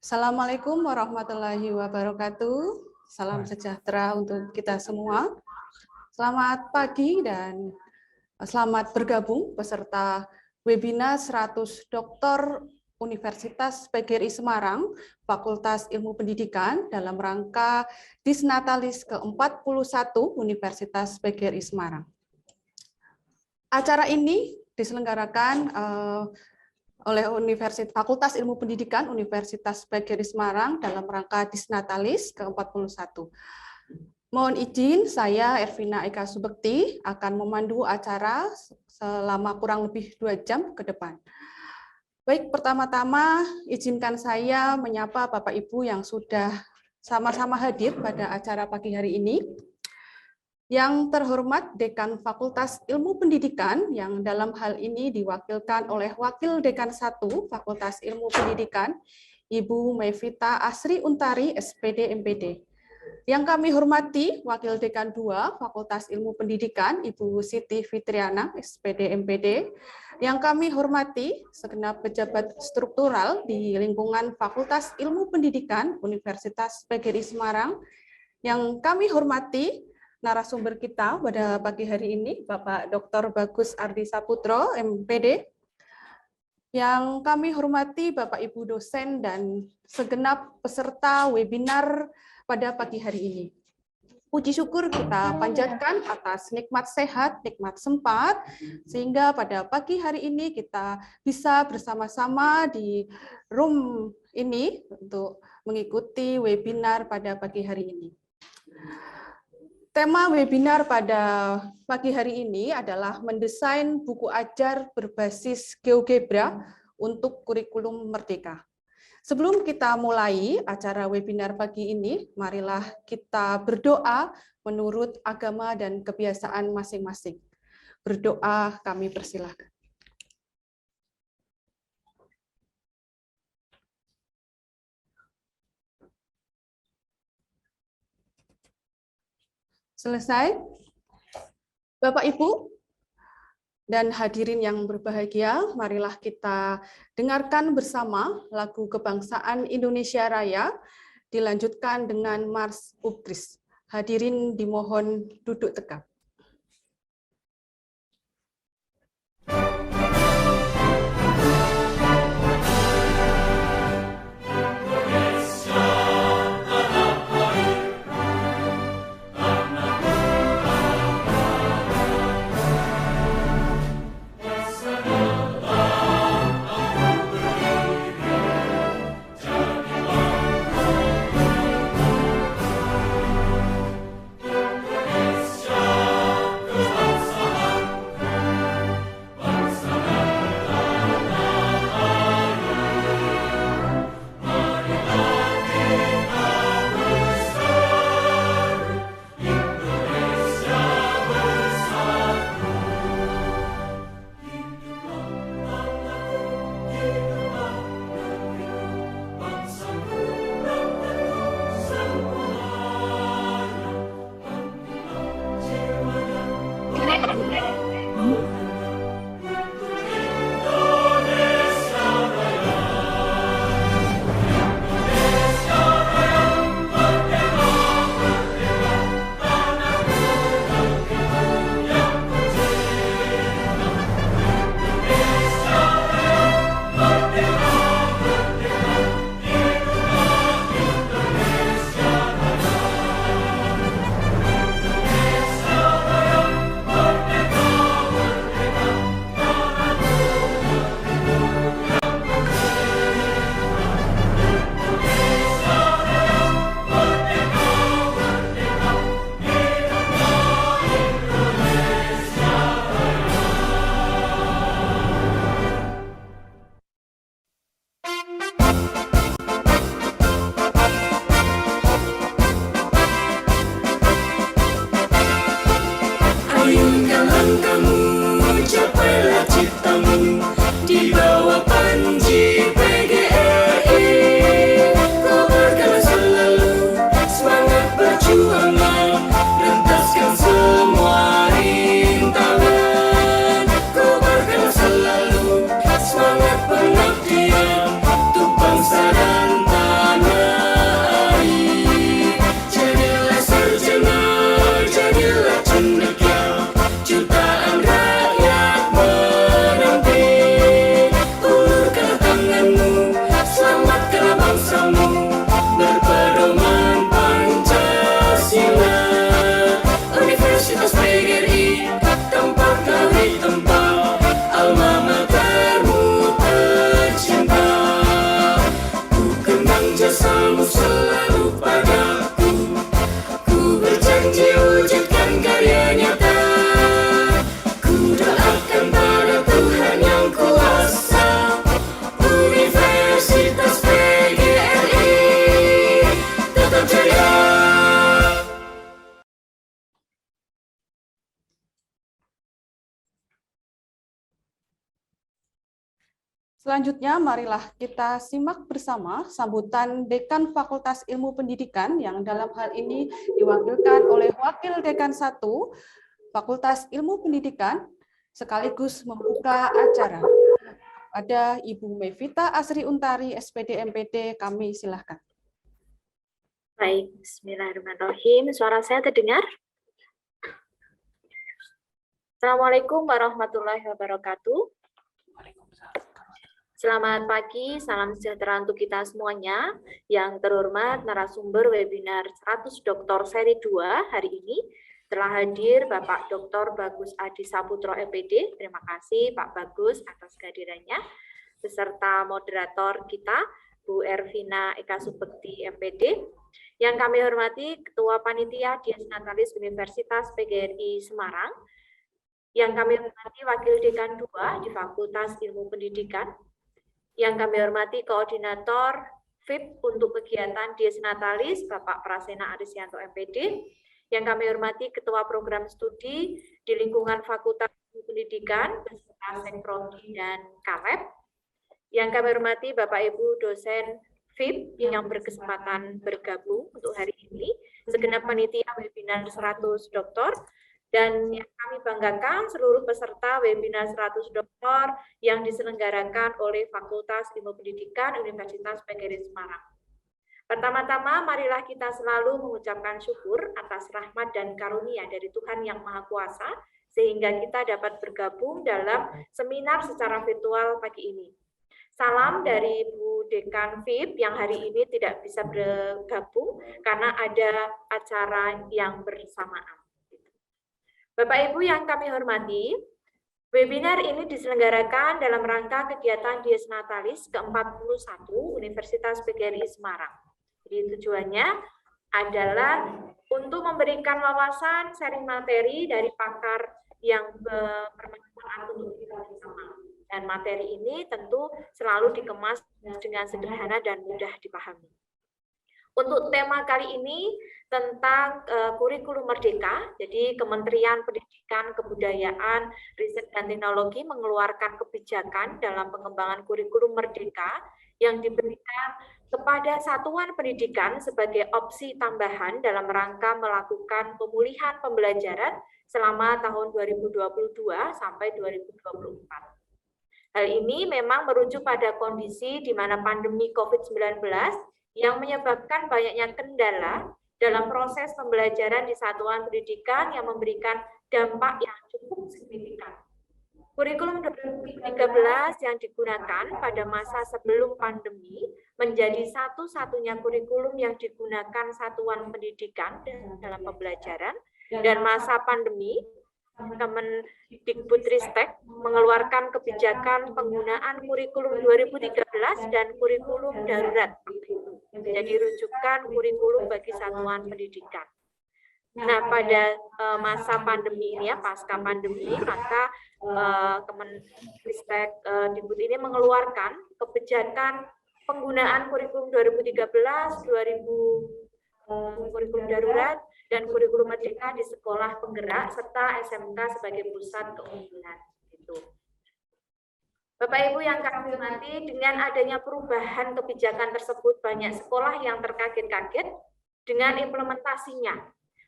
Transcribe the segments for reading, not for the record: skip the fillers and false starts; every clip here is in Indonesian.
Assalamualaikum warahmatullahi wabarakatuh. Salam sejahtera untuk kita semua. Selamat pagi dan selamat bergabung peserta webinar 100 Doktor Universitas PGRI Semarang, Fakultas Ilmu Pendidikan dalam rangka Disnatalis ke-41 Universitas PGRI Semarang. Acara ini diselenggarakan oleh Fakultas Ilmu Pendidikan Universitas PGRI Semarang dalam rangka Disnatalis ke-41. Mohon izin, saya Ervina Eka Subekti akan memandu acara selama kurang lebih 2 jam ke depan. Baik, pertama-tama izinkan saya menyapa Bapak Ibu yang sudah sama-sama hadir pada acara pagi hari ini. Yang terhormat Dekan Fakultas Ilmu Pendidikan yang dalam hal ini diwakilkan oleh Wakil Dekan 1 Fakultas Ilmu Pendidikan, Ibu Mevita Asri Untari, SPD MPD. Yang kami hormati Wakil Dekan 2 Fakultas Ilmu Pendidikan, Ibu Siti Fitriana, SPD MPD. Yang kami hormati segenap pejabat struktural di lingkungan Fakultas Ilmu Pendidikan Universitas PGRI Semarang. Yang kami hormati narasumber kita pada pagi hari ini, Bapak Dr. Bagus Ardi Saputro, MPD. Yang kami hormati Bapak Ibu dosen dan segenap peserta webinar pada pagi hari ini. Puji syukur kita panjatkan atas nikmat sehat, nikmat sempat, sehingga pada pagi hari ini kita bisa bersama-sama di room ini untuk mengikuti webinar pada pagi hari ini. Tema webinar pada pagi hari ini adalah mendesain buku ajar berbasis GeoGebra untuk kurikulum merdeka. Sebelum kita mulai acara webinar pagi ini, marilah kita berdoa menurut agama dan kebiasaan masing-masing. Berdoa kami persilahkan. Selesai? Bapak, Ibu, dan hadirin yang berbahagia, marilah kita dengarkan bersama lagu Kebangsaan Indonesia Raya, dilanjutkan dengan Mars Ubris. Hadirin dimohon duduk tegap. Indonesia Selanjutnya, marilah kita simak bersama sambutan Dekan Fakultas Ilmu Pendidikan yang dalam hal ini diwakilkan oleh Wakil Dekan 1 Fakultas Ilmu Pendidikan sekaligus membuka acara. Ada Ibu Mevita Asri Untari, SPD MPD, kami silahkan. Baik, bismillahirrahmanirrahim. Suara saya terdengar? Assalamualaikum warahmatullahi wabarakatuh. Selamat pagi, salam sejahtera untuk kita semuanya. Yang terhormat narasumber webinar 100 Doktor seri 2 hari ini telah hadir Bapak Dr. Bagus Adi Saputro MPD. Terima kasih Pak Bagus atas kehadirannya. Beserta moderator kita Bu Ervina Eka Subekti MPD. Yang kami hormati Ketua Panitia Dies Natalis Universitas PGRI Semarang. Yang kami hormati Wakil Dekan 2 di Fakultas Ilmu Pendidikan. Yang kami hormati Koordinator VIP untuk kegiatan Dies Natalis, Bapak Prasena Arisyanto MPD. Yang kami hormati Ketua Program Studi di lingkungan Fakultas Pendidikan, beserta Sekprodi dan Kaleb. Yang kami hormati Bapak Ibu dosen VIP yang berkesempatan bergabung untuk hari ini, segenap panitia webinar 100 Doktor. Dan yang kami banggakan seluruh peserta webinar 100 Doktor yang diselenggarakan oleh Fakultas Ilmu Pendidikan Universitas PGRI Semarang. Pertama-tama, marilah kita selalu mengucapkan syukur atas rahmat dan karunia dari Tuhan Yang Maha Kuasa, sehingga kita dapat bergabung dalam seminar secara virtual pagi ini. Salam dari Bu Dekan VIP yang hari ini tidak bisa bergabung karena ada acara yang bersamaan. Bapak Ibu yang kami hormati, webinar ini diselenggarakan dalam rangka kegiatan Dies Natalis ke-41 Universitas PGRI Semarang. Jadi tujuannya adalah untuk memberikan wawasan sharing materi dari pakar yang bermanfaat untuk kita bersama. Dan materi ini tentu selalu dikemas dengan sederhana dan mudah dipahami. Untuk tema kali ini tentang kurikulum merdeka, jadi Kementerian Pendidikan, Kebudayaan, Riset dan Teknologi mengeluarkan kebijakan dalam pengembangan kurikulum merdeka yang diberikan kepada satuan pendidikan sebagai opsi tambahan dalam rangka melakukan pemulihan pembelajaran selama tahun 2022 sampai 2024. Hal ini memang merujuk pada kondisi di mana pandemi COVID-19 yang menyebabkan banyaknya kendala dalam proses pembelajaran di satuan pendidikan yang memberikan dampak yang cukup signifikan. Kurikulum 2013 yang digunakan pada masa sebelum pandemi menjadi satu-satunya kurikulum yang digunakan satuan pendidikan dalam pembelajaran, dan masa pandemi Kemendikbudristek mengeluarkan kebijakan penggunaan kurikulum 2013 dan kurikulum darurat menjadi rujukan kurikulum bagi satuan pendidikan. Nah, pada masa pandemi ini ya, pasca pandemi, maka Kemendikbudristek ini mengeluarkan kebijakan penggunaan kurikulum 2013, kurikulum darurat, dan kurikulum merdeka di sekolah penggerak serta SMK sebagai pusat keunggulan. Gitu. Bapak Ibu yang kami hormati, dengan adanya perubahan kebijakan tersebut, banyak sekolah yang terkaget-kaget dengan implementasinya.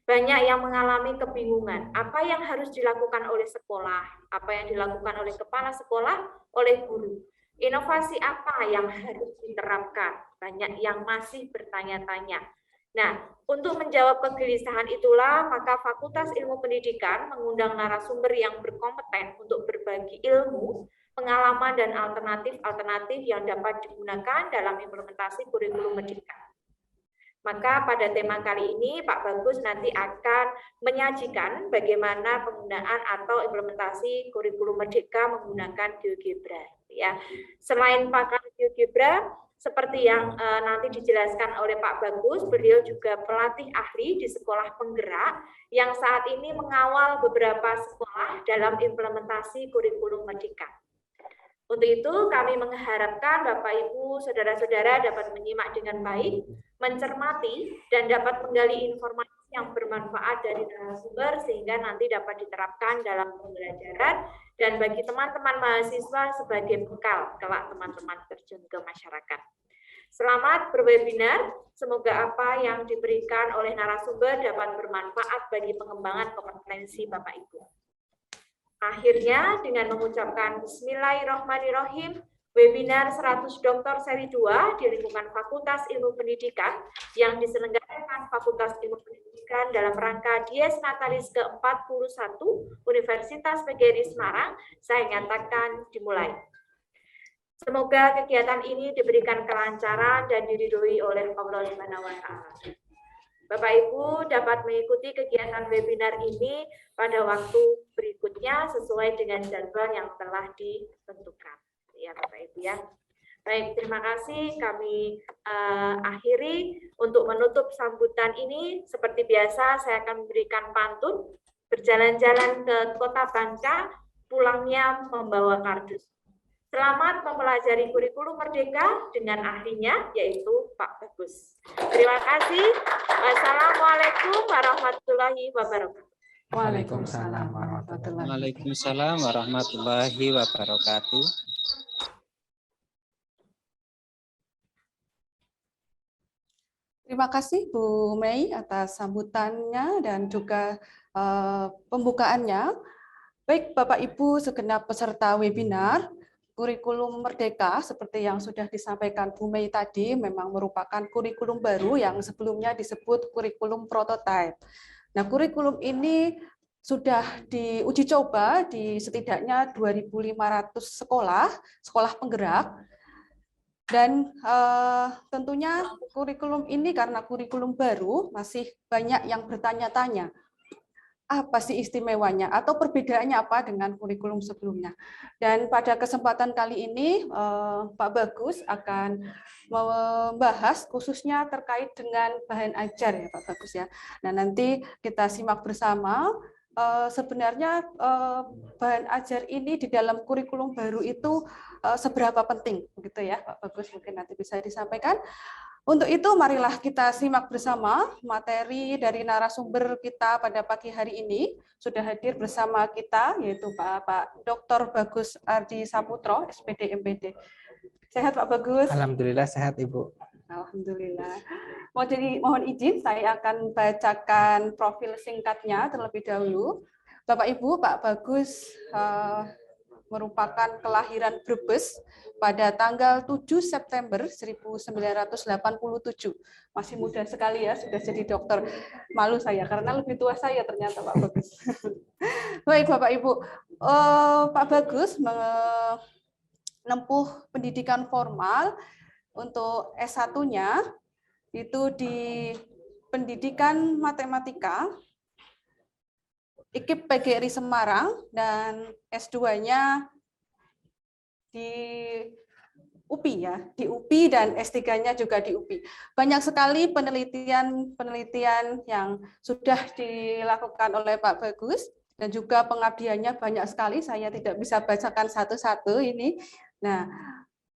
Banyak yang mengalami kebingungan. Apa yang harus dilakukan oleh sekolah? Apa yang dilakukan oleh kepala sekolah? Oleh guru? Inovasi apa yang harus diterapkan? Banyak yang masih bertanya-tanya. Nah, untuk menjawab kegelisahan itulah, maka Fakultas Ilmu Pendidikan mengundang narasumber yang berkompeten untuk berbagi ilmu, pengalaman, dan alternatif-alternatif yang dapat digunakan dalam implementasi kurikulum merdeka. Maka pada tema kali ini, Pak Bagus nanti akan menyajikan bagaimana penggunaan atau implementasi kurikulum merdeka menggunakan GeoGebra. Ya, selain pakar GeoGebra, seperti yang nanti dijelaskan oleh Pak Bagus, beliau juga pelatih ahli di sekolah penggerak yang saat ini mengawal beberapa sekolah dalam implementasi kurikulum merdeka. Untuk itu kami mengharapkan Bapak Ibu, saudara-saudara dapat menyimak dengan baik, mencermati, dan dapat menggali informasi yang bermanfaat bermanfaat dari narasumber sehingga nanti dapat diterapkan dalam pembelajaran dan bagi teman-teman mahasiswa sebagai bekal kelak teman-teman terjun ke masyarakat. Selamat berwebinar, semoga apa yang diberikan oleh narasumber dapat bermanfaat bagi pengembangan kompetensi Bapak Ibu. Akhirnya dengan mengucapkan Bismillahirrahmanirrahim, webinar 100 Doktor Seri 2 di lingkungan Fakultas Ilmu Pendidikan yang diselenggarakan Fakultas Ilmu Pendidikan dalam rangka Dies Natalis ke-41 Universitas PGRI Semarang, saya nyatakan dimulai. Semoga kegiatan ini diberikan kelancaran dan diridhoi oleh Allah Subhanahu wa Ta'ala. Bapak Ibu dapat mengikuti kegiatan webinar ini pada waktu berikutnya sesuai dengan jadwal yang telah ditentukan. Ya Bapak Ibu ya. Baik, terima kasih. Kami akhiri untuk menutup sambutan ini. Seperti biasa saya akan memberikan pantun. Berjalan-jalan ke Kota Bangka, pulangnya membawa kardus. Selamat mempelajari kurikulum Merdeka dengan ahlinya, yaitu Pak Bagus. Terima kasih. Wassalamualaikum warahmatullahi wabarakatuh. Waalaikumsalam warahmatullahi wabarakatuh. Waalaikumsalam warahmatullahi wabarakatuh. Terima kasih Bu Mei atas sambutannya dan juga pembukaannya. Baik Bapak Ibu segenap peserta webinar, kurikulum Merdeka seperti yang sudah disampaikan Bu Mei tadi memang merupakan kurikulum baru yang sebelumnya disebut kurikulum prototipe. Nah, kurikulum ini sudah diuji coba di setidaknya 2.500 sekolah penggerak. Dan tentunya kurikulum ini karena kurikulum baru masih banyak yang bertanya-tanya. Apa sih istimewanya atau perbedaannya apa dengan kurikulum sebelumnya. Dan pada kesempatan kali ini Pak Bagus akan membahas khususnya terkait dengan bahan ajar ya Pak Bagus ya. Nah nanti kita simak bersama sebenarnya bahan ajar ini di dalam kurikulum baru itu seberapa penting begitu ya Pak Bagus, mungkin nanti bisa disampaikan. Untuk itu, marilah kita simak bersama materi dari narasumber kita pada pagi hari ini. Sudah hadir bersama kita, yaitu Pak Dr. Bagus Ardi Saputro, SPD MPD. Sehat Pak Bagus? Alhamdulillah sehat Ibu. Alhamdulillah. Mohon izin, saya akan bacakan profil singkatnya terlebih dahulu. Bapak Ibu, Pak Bagus merupakan kelahiran Brebes pada tanggal 7 September 1987. Masih muda sekali ya, sudah jadi dokter. Malu saya, karena lebih tua saya ternyata Pak Bagus. Baik Bapak Ibu, Pak Bagus menempuh pendidikan formal untuk S1-nya itu di Pendidikan Matematika IKIP PGRI Semarang dan S2-nya di UPI ya, di UPI dan S3-nya juga di UPI. Banyak sekali penelitian yang sudah dilakukan oleh Pak Bagus dan juga pengabdiannya banyak sekali, saya tidak bisa bacakan satu-satu ini. Nah,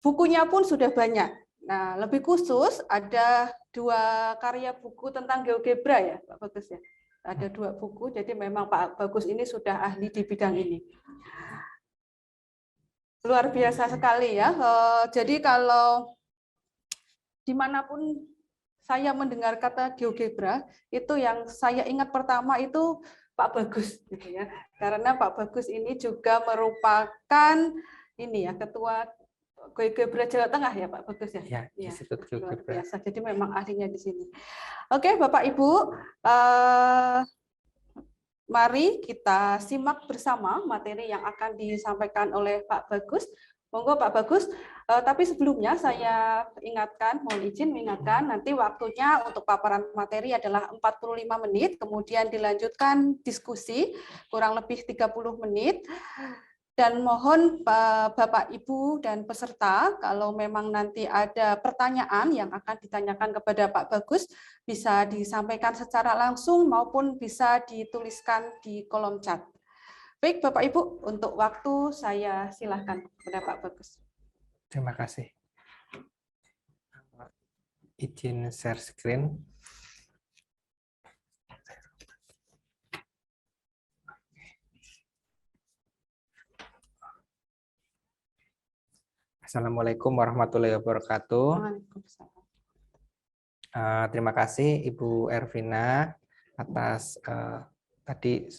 bukunya pun sudah banyak. Nah, lebih khusus ada 2 karya buku tentang GeoGebra ya, Pak Bagus ya. Ada 2 buku, jadi memang Pak Bagus ini sudah ahli di bidang ini. Luar biasa sekali ya. Jadi kalau dimanapun saya mendengar kata GeoGebra, itu yang saya ingat pertama itu Pak Bagus, gitu ya. Karena Pak Bagus ini juga merupakan ini ya ketua GeoGebra Jawa Tengah ya Pak Bagus ya. Ya, Institut GeoGebra. Biasa. Jadi memang ahlinya di sini. Oke, Bapak Ibu, mari kita simak bersama materi yang akan disampaikan oleh Pak Bagus. Monggo Pak Bagus, tapi sebelumnya saya ingatkan, mohon izin mengingatkan, nanti waktunya untuk paparan materi adalah 45 menit, kemudian dilanjutkan diskusi kurang lebih 30 menit. Dan mohon Bapak, Ibu, dan peserta, kalau memang nanti ada pertanyaan yang akan ditanyakan kepada Pak Bagus, bisa disampaikan secara langsung maupun bisa dituliskan di kolom chat. Baik, Bapak, Ibu, untuk waktu saya silakan kepada Pak Bagus. Terima kasih. Izin share screen. Assalamualaikum warahmatullahi wabarakatuh. Waalaikumsalam. Terima kasih Ibu Ervina atas tadi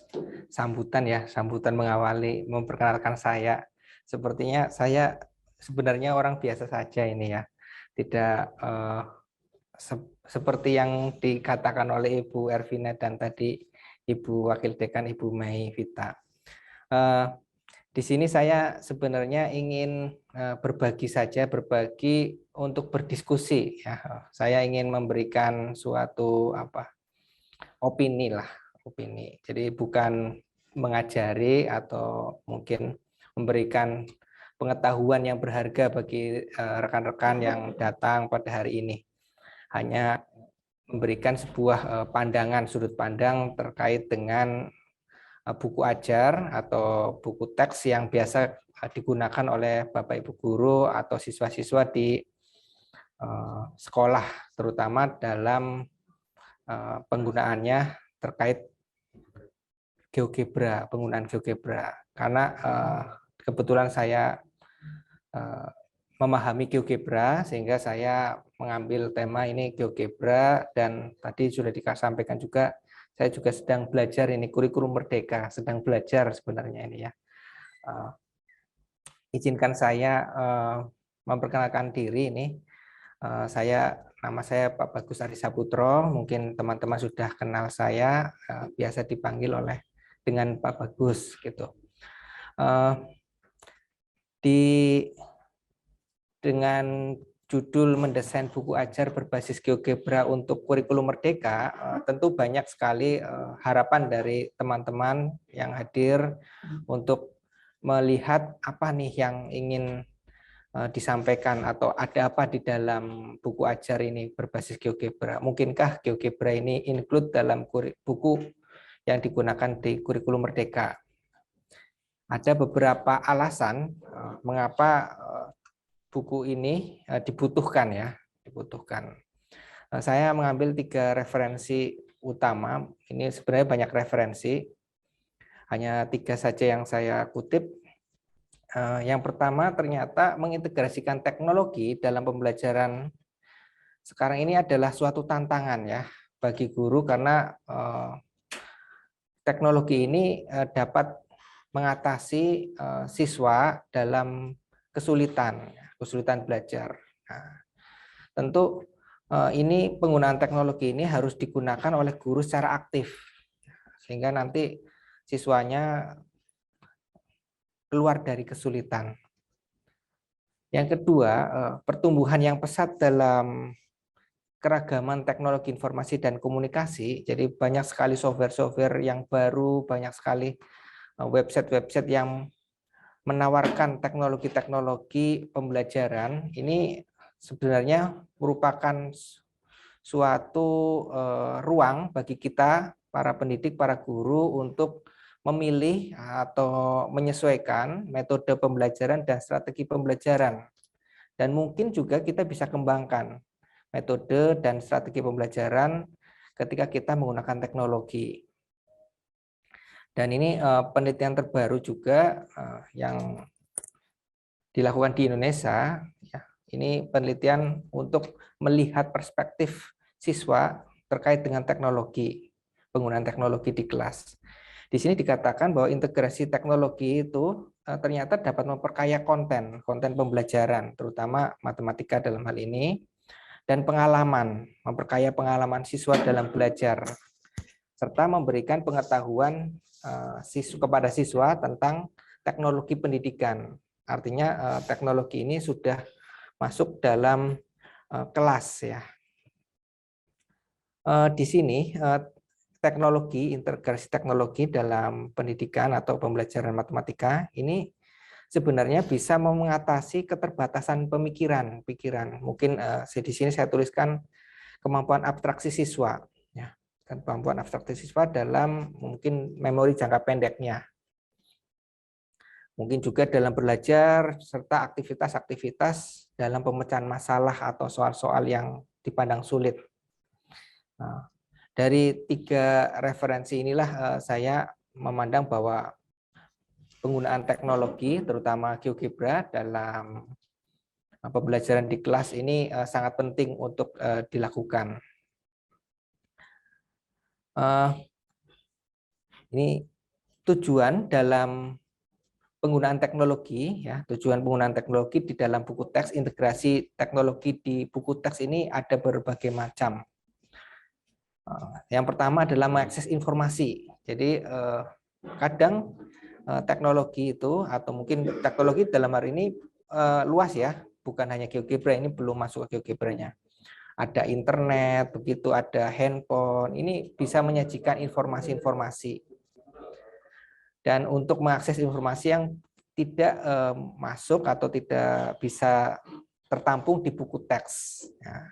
sambutan mengawali, memperkenalkan saya. Sepertinya saya sebenarnya orang biasa saja ini ya, tidak seperti yang dikatakan oleh Ibu Ervina dan tadi Ibu Wakil Dekan Ibu Mai Vita. Di sini saya sebenarnya ingin berbagi untuk berdiskusi ya. Saya ingin memberikan suatu opini. Jadi bukan mengajari atau mungkin memberikan pengetahuan yang berharga bagi rekan-rekan yang datang pada hari ini. Hanya memberikan sebuah sudut pandang terkait dengan buku ajar atau buku teks yang biasa digunakan oleh Bapak Ibu guru atau siswa-siswa di sekolah, terutama dalam penggunaannya terkait penggunaan GeoGebra. Karena kebetulan saya memahami GeoGebra sehingga saya mengambil tema ini GeoGebra, dan tadi sudah disampaikan juga saya juga sedang belajar ini kurikulum merdeka, sedang belajar sebenarnya ini ya. Izinkan saya memperkenalkan diri ini. Nama saya Pak Bagus Adi Saputro, mungkin teman-teman sudah kenal saya, biasa dipanggil dengan Pak Bagus gitu. Dengan judul mendesain buku ajar berbasis GeoGebra untuk kurikulum merdeka, tentu banyak sekali harapan dari teman-teman yang hadir untuk melihat apa nih yang ingin disampaikan atau ada apa di dalam buku ajar ini berbasis GeoGebra. Mungkinkah GeoGebra ini include dalam buku yang digunakan di kurikulum merdeka? Ada beberapa alasan mengapa buku ini dibutuhkan. Saya mengambil 3 referensi utama. Ini sebenarnya banyak referensi, hanya 3 saja yang saya kutip. Yang pertama, ternyata mengintegrasikan teknologi dalam pembelajaran sekarang ini adalah suatu tantangan ya bagi guru, karena teknologi ini dapat mengatasi siswa dalam kesulitan belajar. Nah, tentu ini penggunaan teknologi ini harus digunakan oleh guru secara aktif sehingga nanti siswanya keluar dari kesulitan. Yang kedua, pertumbuhan yang pesat dalam keragaman teknologi informasi dan komunikasi. Jadi banyak sekali software-software yang baru, banyak sekali website-website yang menawarkan teknologi-teknologi pembelajaran. Ini sebenarnya merupakan suatu ruang bagi kita, para pendidik, para guru, untuk memilih atau menyesuaikan metode pembelajaran dan strategi pembelajaran. Dan mungkin juga kita bisa kembangkan metode dan strategi pembelajaran ketika kita menggunakan teknologi. Dan ini penelitian terbaru juga yang dilakukan di Indonesia. Ini penelitian untuk melihat perspektif siswa terkait dengan teknologi, penggunaan teknologi di kelas. Di sini dikatakan bahwa integrasi teknologi itu ternyata dapat memperkaya konten pembelajaran, terutama matematika dalam hal ini, dan memperkaya pengalaman siswa dalam belajar, serta memberikan pengetahuan kepada siswa tentang teknologi pendidikan. Artinya teknologi ini sudah masuk dalam kelas ya. Di sini integrasi teknologi dalam pendidikan atau pembelajaran matematika ini sebenarnya bisa mengatasi keterbatasan pikiran. Mungkin di sini saya tuliskan kemampuan abstraksi siswa. Kemampuan abstraksi siswa dalam mungkin memori jangka pendeknya. Mungkin juga dalam belajar, serta aktivitas-aktivitas dalam pemecahan masalah atau soal-soal yang dipandang sulit. Nah, dari 3 referensi inilah saya memandang bahwa penggunaan teknologi, terutama GeoGebra dalam pembelajaran di kelas ini sangat penting untuk dilakukan. Ini tujuan dalam penggunaan teknologi, ya, tujuan penggunaan teknologi di dalam buku teks, integrasi teknologi di buku teks ini ada berbagai macam. Yang pertama adalah mengakses informasi. Jadi kadang teknologi itu, atau mungkin teknologi dalam hari ini luas ya, bukan hanya GeoGebra, ini belum masuk ke GeoGebra-nya. Ada internet, begitu ada handphone, ini bisa menyajikan informasi-informasi. Dan untuk mengakses informasi yang tidak masuk atau tidak bisa tertampung di buku teks. Ya.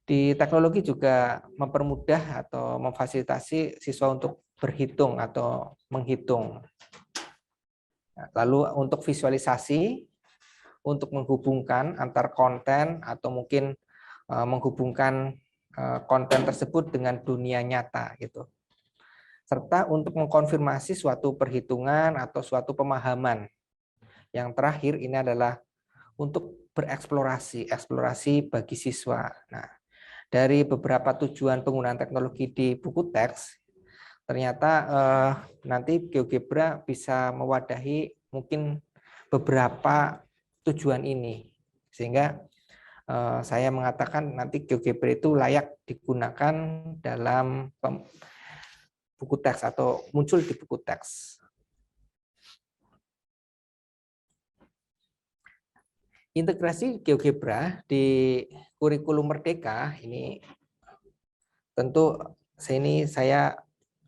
Di teknologi juga mempermudah atau memfasilitasi siswa untuk berhitung atau menghitung. Lalu untuk visualisasi, untuk menghubungkan antar konten atau mungkin menghubungkan konten tersebut dengan dunia nyata gitu. Serta untuk mengkonfirmasi suatu perhitungan atau suatu pemahaman. Yang terakhir ini adalah untuk bereksplorasi, eksplorasi bagi siswa. Nah, dari beberapa tujuan penggunaan teknologi di buku teks, ternyata nanti GeoGebra bisa mewadahi mungkin beberapa tujuan ini. Sehingga saya mengatakan nanti GeoGebra itu layak digunakan dalam buku teks atau muncul di buku teks. Integrasi GeoGebra di kurikulum Merdeka ini tentu saya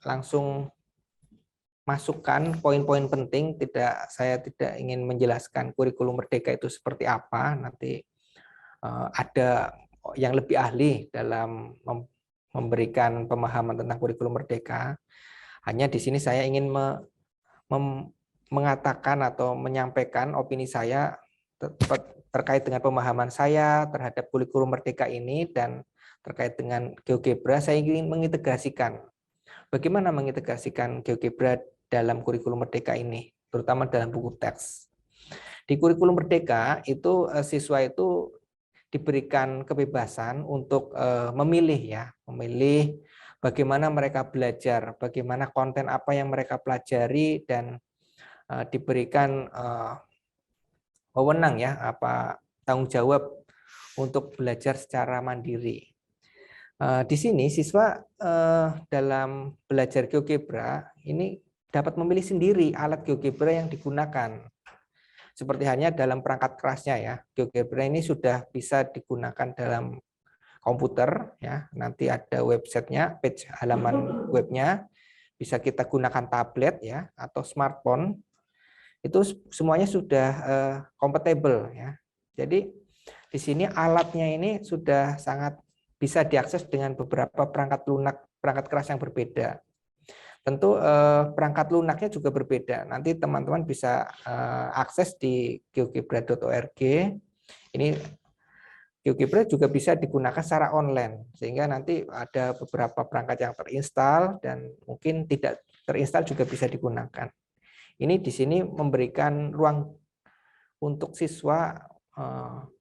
langsung masukkan poin-poin penting. Saya tidak ingin menjelaskan kurikulum Merdeka itu seperti apa. Nanti ada yang lebih ahli dalam memberikan pemahaman tentang kurikulum Merdeka. Hanya di sini saya ingin mengatakan atau menyampaikan opini saya terkait dengan pemahaman saya terhadap kurikulum Merdeka ini, dan terkait dengan GeoGebra. Saya ingin mengintegrasikan. Bagaimana mengintegrasikan GeoGebra dalam kurikulum Merdeka ini, terutama dalam buku teks. Di kurikulum Merdeka itu siswa itu diberikan kebebasan untuk memilih ya, memilih bagaimana mereka belajar, bagaimana konten apa yang mereka pelajari, dan diberikan wewenang ya, tanggung jawab untuk belajar secara mandiri. Di sini siswa dalam belajar GeoGebra ini dapat memilih sendiri alat GeoGebra yang digunakan. Seperti halnya dalam perangkat kerasnya ya, GeoGebra ini sudah bisa digunakan dalam komputer ya. Nanti ada websitenya, page halaman webnya, bisa kita gunakan tablet ya atau smartphone. Itu semuanya sudah compatible ya. Jadi di sini alatnya ini sudah sangat bisa diakses dengan beberapa perangkat lunak, perangkat keras yang berbeda. Tentu perangkat lunaknya juga berbeda. Nanti teman-teman bisa akses di geogebra.org. Ini GeoGebra juga bisa digunakan secara online, sehingga nanti ada beberapa perangkat yang terinstall dan mungkin tidak terinstall juga bisa digunakan. Ini di sini memberikan ruang untuk siswa,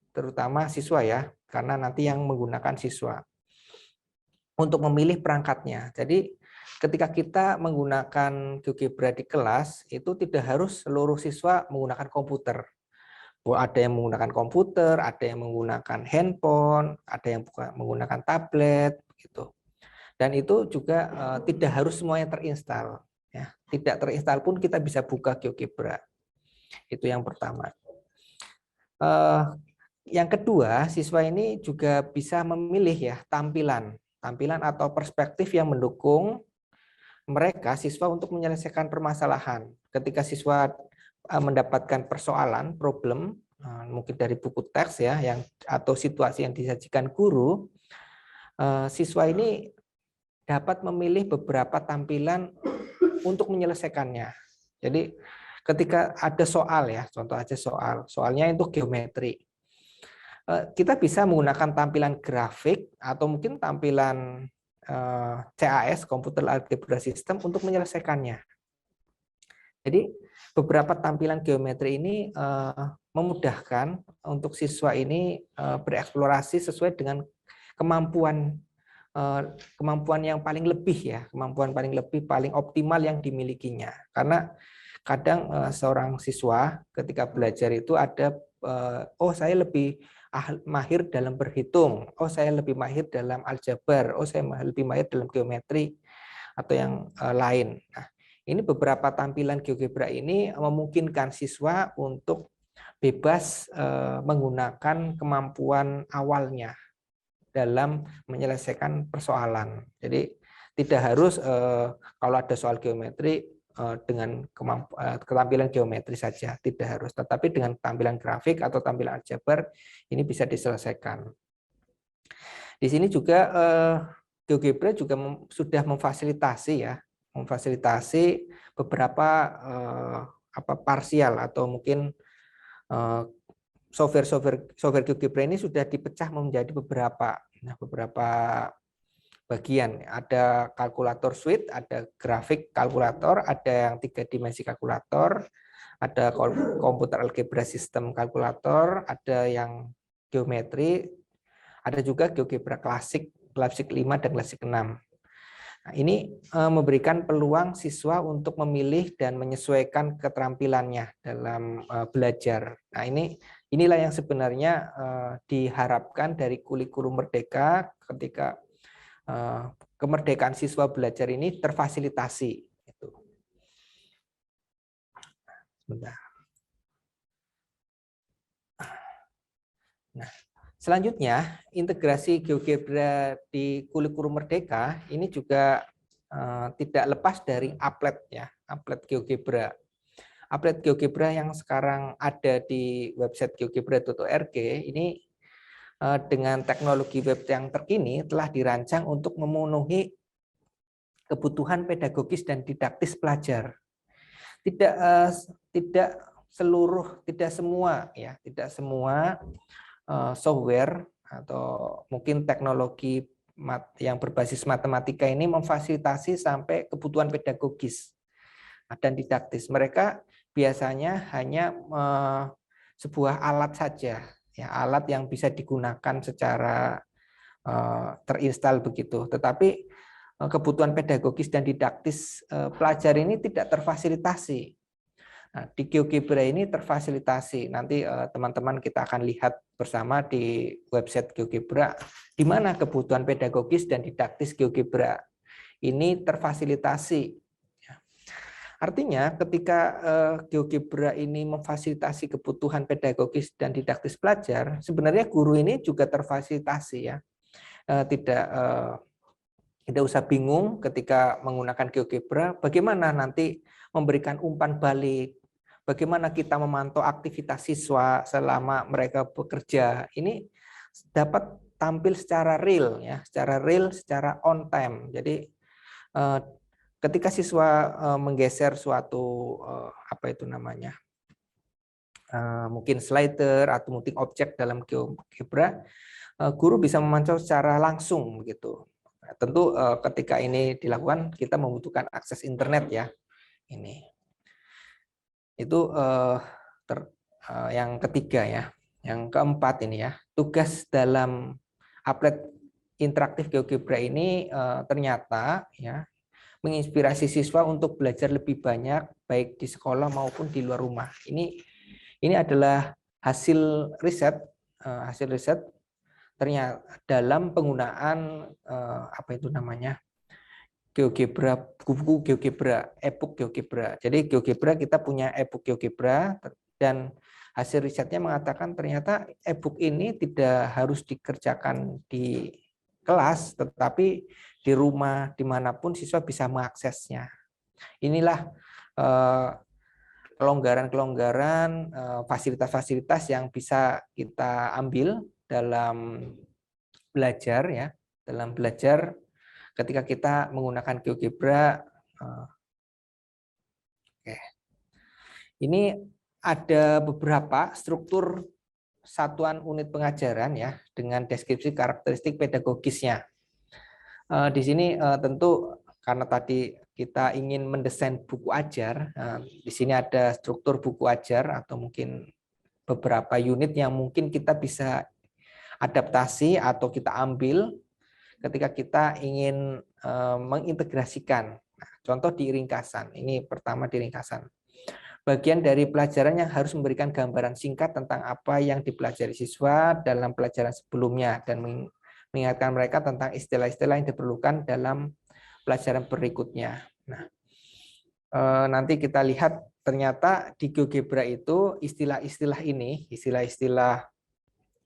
terutama siswa ya, karena nanti yang menggunakan siswa untuk memilih perangkatnya. Jadi ketika kita menggunakan GeoGebra di kelas, itu tidak harus seluruh siswa menggunakan komputer. Ada yang menggunakan komputer, ada yang menggunakan handphone, ada yang menggunakan tablet, gitu. Dan itu juga tidak harus semuanya terinstall. Ya, tidak terinstall pun kita bisa buka GeoGebra. Itu yang pertama. Yang kedua, siswa ini juga bisa memilih ya tampilan atau perspektif yang mendukung mereka siswa untuk menyelesaikan permasalahan. Ketika siswa mendapatkan persoalan, problem, mungkin dari buku teks ya, atau situasi yang disajikan guru, siswa ini dapat memilih beberapa tampilan untuk menyelesaikannya. Jadi ketika ada soal ya, contoh aja soalnya itu geometri. Kita bisa menggunakan tampilan grafik atau mungkin tampilan CAS, Computer Algebra System, untuk menyelesaikannya. Jadi beberapa tampilan geometri ini memudahkan untuk siswa ini bereksplorasi sesuai dengan kemampuan yang paling lebih ya, kemampuan paling lebih paling optimal yang dimilikinya. Karena kadang seorang siswa ketika belajar itu ada oh saya lebih mahir dalam berhitung, oh saya lebih mahir dalam aljabar, oh saya lebih mahir dalam geometri atau yang lain. Nah, ini beberapa tampilan GeoGebra ini memungkinkan siswa untuk bebas menggunakan kemampuan awalnya dalam menyelesaikan persoalan. Jadi tidak harus kalau ada soal geometri dengan ketampilan geometri saja, tidak harus. Tetapi dengan tampilan grafik atau tampilan aljabar ini bisa diselesaikan. Di sini juga GeoGebra juga sudah memfasilitasi ya, memfasilitasi beberapa parsial atau mungkin software GeoGebra ini sudah dipecah menjadi beberapa bagian. Ada kalkulator suite, ada grafik kalkulator, ada yang 3 dimensi kalkulator, ada komputer algebra sistem kalkulator, ada yang geometri, ada juga GeoGebra klasik 5 dan klasik 6. Nah, ini memberikan peluang siswa untuk memilih dan menyesuaikan keterampilannya dalam belajar. Nah, inilah yang sebenarnya diharapkan dari kurikulum Merdeka ketika kemerdekaan siswa belajar ini terfasilitasi. Sebentar. Nah, selanjutnya, integrasi GeoGebra di kurikulum Merdeka ini juga tidak lepas dari applet ya, applet GeoGebra. Applet GeoGebra yang sekarang ada di website geogebra.org ini dengan teknologi web yang terkini telah dirancang untuk memenuhi kebutuhan pedagogis dan didaktis pelajar. Tidak semua software atau mungkin teknologi yang berbasis matematika ini memfasilitasi sampai kebutuhan pedagogis dan didaktis. Mereka biasanya hanya sebuah alat saja, ya, alat yang bisa digunakan secara terinstal begitu. Tetapi kebutuhan pedagogis dan didaktis pelajar ini tidak terfasilitasi. Nah, di GeoGebra ini terfasilitasi. Nanti teman-teman kita akan lihat bersama di website GeoGebra di mana kebutuhan pedagogis dan didaktis GeoGebra ini terfasilitasi. Artinya ketika GeoGebra ini memfasilitasi kebutuhan pedagogis dan didaktis pelajar, sebenarnya guru ini juga terfasilitasi ya. Tidak usah bingung ketika menggunakan GeoGebra, bagaimana nanti memberikan umpan balik, bagaimana kita memantau aktivitas siswa selama mereka bekerja. Ini dapat tampil secara real ya, secara on time. Jadi ketika siswa menggeser suatu mungkin slider atau mungkin objek dalam GeoGebra, guru bisa memantau secara langsung begitu. Nah, tentu ketika ini dilakukan kita membutuhkan akses internet ya. Ini itu yang ketiga ya. Yang keempat ini ya, tugas dalam applet interaktif GeoGebra ini ternyata ya menginspirasi siswa untuk belajar lebih banyak baik di sekolah maupun di luar rumah. Ini adalah hasil riset ternyata dalam penggunaan GeoGebra, buku GeoGebra, e-book GeoGebra. Jadi GeoGebra kita punya e-book GeoGebra dan hasil risetnya mengatakan ternyata e-book ini tidak harus dikerjakan di kelas, tetapi di rumah dimanapun siswa bisa mengaksesnya. Inilah kelonggaran-kelonggaran, fasilitas-fasilitas yang bisa kita ambil dalam belajar ya, dalam belajar ketika kita menggunakan GeoGebra. Oke. Ini ada beberapa struktur satuan unit pengajaran ya dengan deskripsi karakteristik pedagogisnya. Di sini tentu karena tadi kita ingin mendesain buku ajar, di sini ada struktur buku ajar atau mungkin beberapa unit yang mungkin kita bisa adaptasi atau kita ambil ketika kita ingin mengintegrasikan. Nah, contoh di ringkasan. Ini pertama di ringkasan. Bagian dari pelajaran yang harus memberikan gambaran singkat tentang apa yang dipelajari siswa dalam pelajaran sebelumnya dan mengingatkan mereka tentang istilah-istilah yang diperlukan dalam pelajaran berikutnya. Nah, nanti kita lihat ternyata di GeoGebra itu istilah-istilah istilah-istilah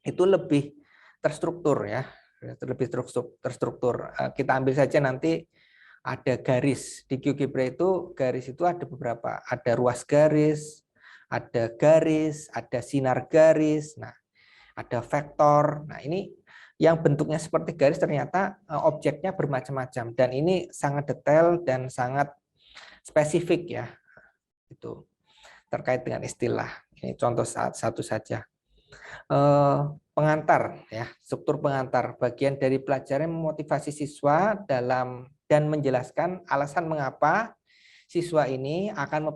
itu lebih terstruktur ya, lebih terstruktur. Kita ambil saja nanti ada garis. Di GeoGebra itu garis itu ada beberapa, ada ruas garis, ada sinar garis, nah ada vektor. Nah, ini yang bentuknya seperti garis ternyata objeknya bermacam-macam dan ini sangat detail dan sangat spesifik ya. Itu terkait dengan istilah. Ini contoh satu saja. Pengantar ya, struktur pengantar, bagian dari pelajaran memotivasi siswa dalam dan menjelaskan alasan mengapa siswa ini akan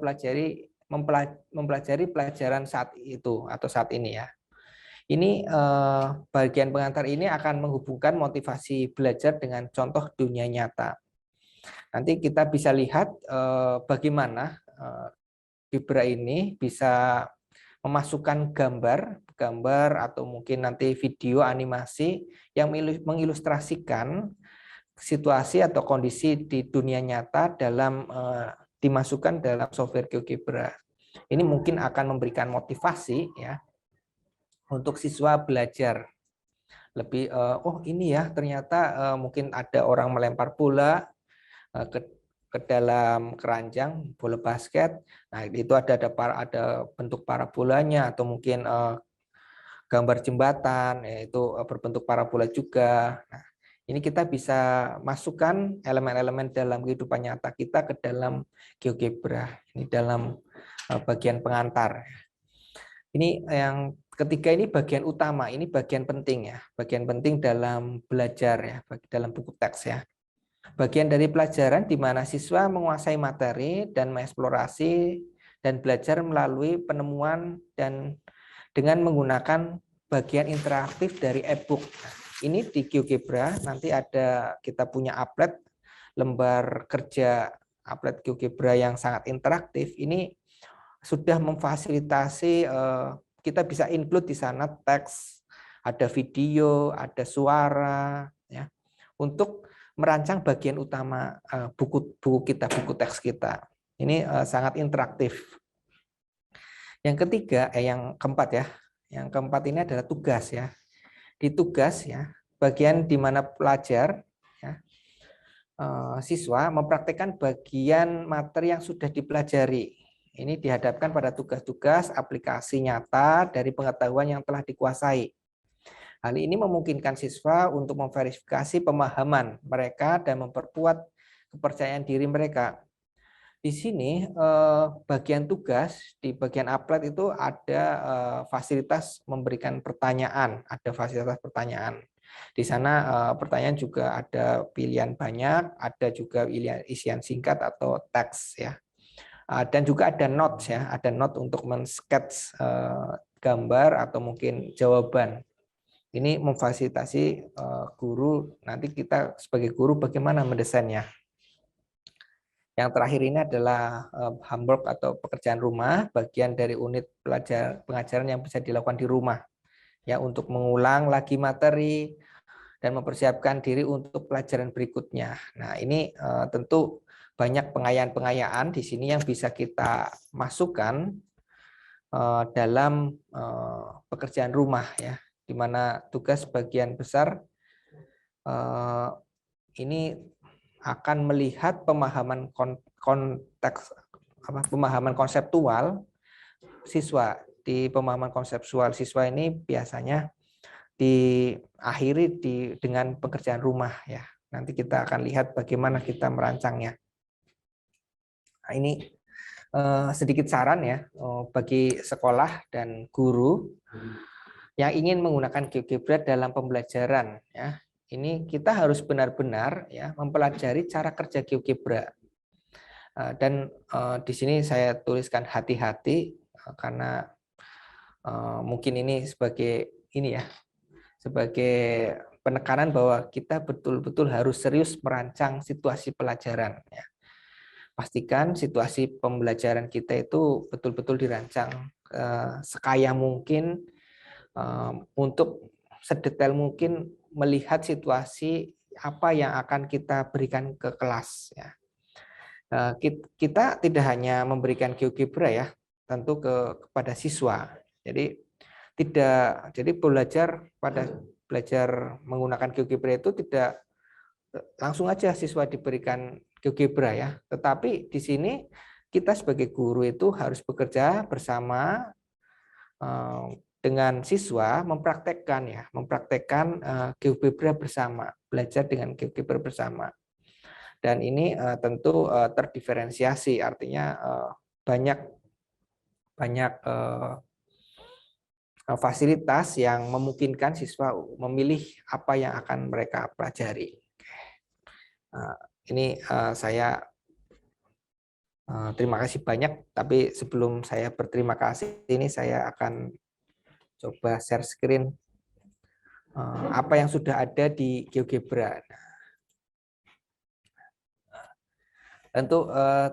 mempelajari pelajaran saat itu atau saat ini ya. Ini bagian pengantar ini akan menghubungkan motivasi belajar dengan contoh dunia nyata. Nanti kita bisa lihat bagaimana GeoGebra ini bisa memasukkan gambar atau mungkin nanti video animasi yang mengilustrasikan situasi atau kondisi di dunia nyata dalam dimasukkan dalam software GeoGebra. Ini mungkin akan memberikan motivasi ya untuk siswa belajar lebih oh ini ya ternyata mungkin ada orang melempar bola ke dalam keranjang bola basket. Nah, itu ada bentuk parabolanya atau mungkin gambar jembatan yaitu berbentuk parabola juga. Nah, ini kita bisa masukkan elemen-elemen dalam kehidupan nyata kita ke dalam GeoGebra. Ini dalam bagian pengantar. Ini yang ketiga, ini bagian utama, ini bagian penting ya, bagian penting dalam belajar ya, dalam buku teks ya. Bagian dari pelajaran di mana siswa menguasai materi dan mengeksplorasi dan belajar melalui penemuan dan dengan menggunakan bagian interaktif dari e-book. Ini di GeoGebra nanti ada kita punya applet lembar kerja applet GeoGebra yang sangat interaktif. Ini sudah memfasilitasi kita bisa include di sana teks, ada video, ada suara ya untuk merancang bagian utama buku buku teks kita. Ini sangat interaktif. Yang ketiga, yang keempat ya. Yang keempat ini adalah tugas ya. Di tugas ya, bagian di mana pelajar ya, siswa mempraktekkan bagian materi yang sudah dipelajari. Ini dihadapkan pada tugas-tugas aplikasi nyata dari pengetahuan yang telah dikuasai. Hal ini memungkinkan siswa untuk memverifikasi pemahaman mereka dan memperkuat kepercayaan diri mereka. Di sini bagian tugas di bagian applet itu ada fasilitas memberikan pertanyaan, ada fasilitas pertanyaan. Di sana pertanyaan juga ada pilihan banyak, ada juga pilihan isian singkat atau teks ya. Dan juga ada notes ya, ada note untuk men-sketch gambar atau mungkin jawaban. Ini memfasilitasi guru, nanti kita sebagai guru bagaimana mendesainnya. Yang terakhir ini adalah homework atau pekerjaan rumah, bagian dari unit pengajaran yang bisa dilakukan di rumah. Ya, untuk mengulang lagi materi dan mempersiapkan diri untuk pelajaran berikutnya. Nah, ini tentu banyak pengayaan-pengayaan di sini yang bisa kita masukkan dalam pekerjaan rumah ya. Di mana tugas bagian besar ini akan melihat pemahaman konteks pemahaman konseptual siswa. Di pemahaman konseptual siswa ini biasanya diakhiri dengan pekerjaan rumah ya. Nanti kita akan lihat bagaimana kita merancangnya. Nah, ini sedikit saran ya bagi sekolah dan guru yang ingin menggunakan GeoGebra dalam pembelajaran ya. Ini kita harus benar-benar ya mempelajari cara kerja GeoGebra. Dan di sini saya tuliskan hati-hati karena Mungkin ini sebagai penekanan bahwa kita betul-betul harus serius merancang situasi pelajaran. Ya. Pastikan situasi pembelajaran kita itu betul-betul dirancang sekaya mungkin untuk sedetail mungkin melihat situasi apa yang akan kita berikan ke kelas. Ya. Kita tidak hanya memberikan GeoGebra ya, tentu kepada siswa. Jadi belajar menggunakan GeoGebra itu tidak langsung aja siswa diberikan GeoGebra ya, tetapi di sini kita sebagai guru itu harus bekerja bersama dengan siswa mempraktekkan GeoGebra bersama, belajar dengan GeoGebra bersama. Dan ini tentu terdiferensiasi, artinya banyak fasilitas yang memungkinkan siswa memilih apa yang akan mereka pelajari. Ini saya terima kasih banyak, tapi sebelum saya berterima kasih, ini saya akan coba share screen apa yang sudah ada di GeoGebra. Tentu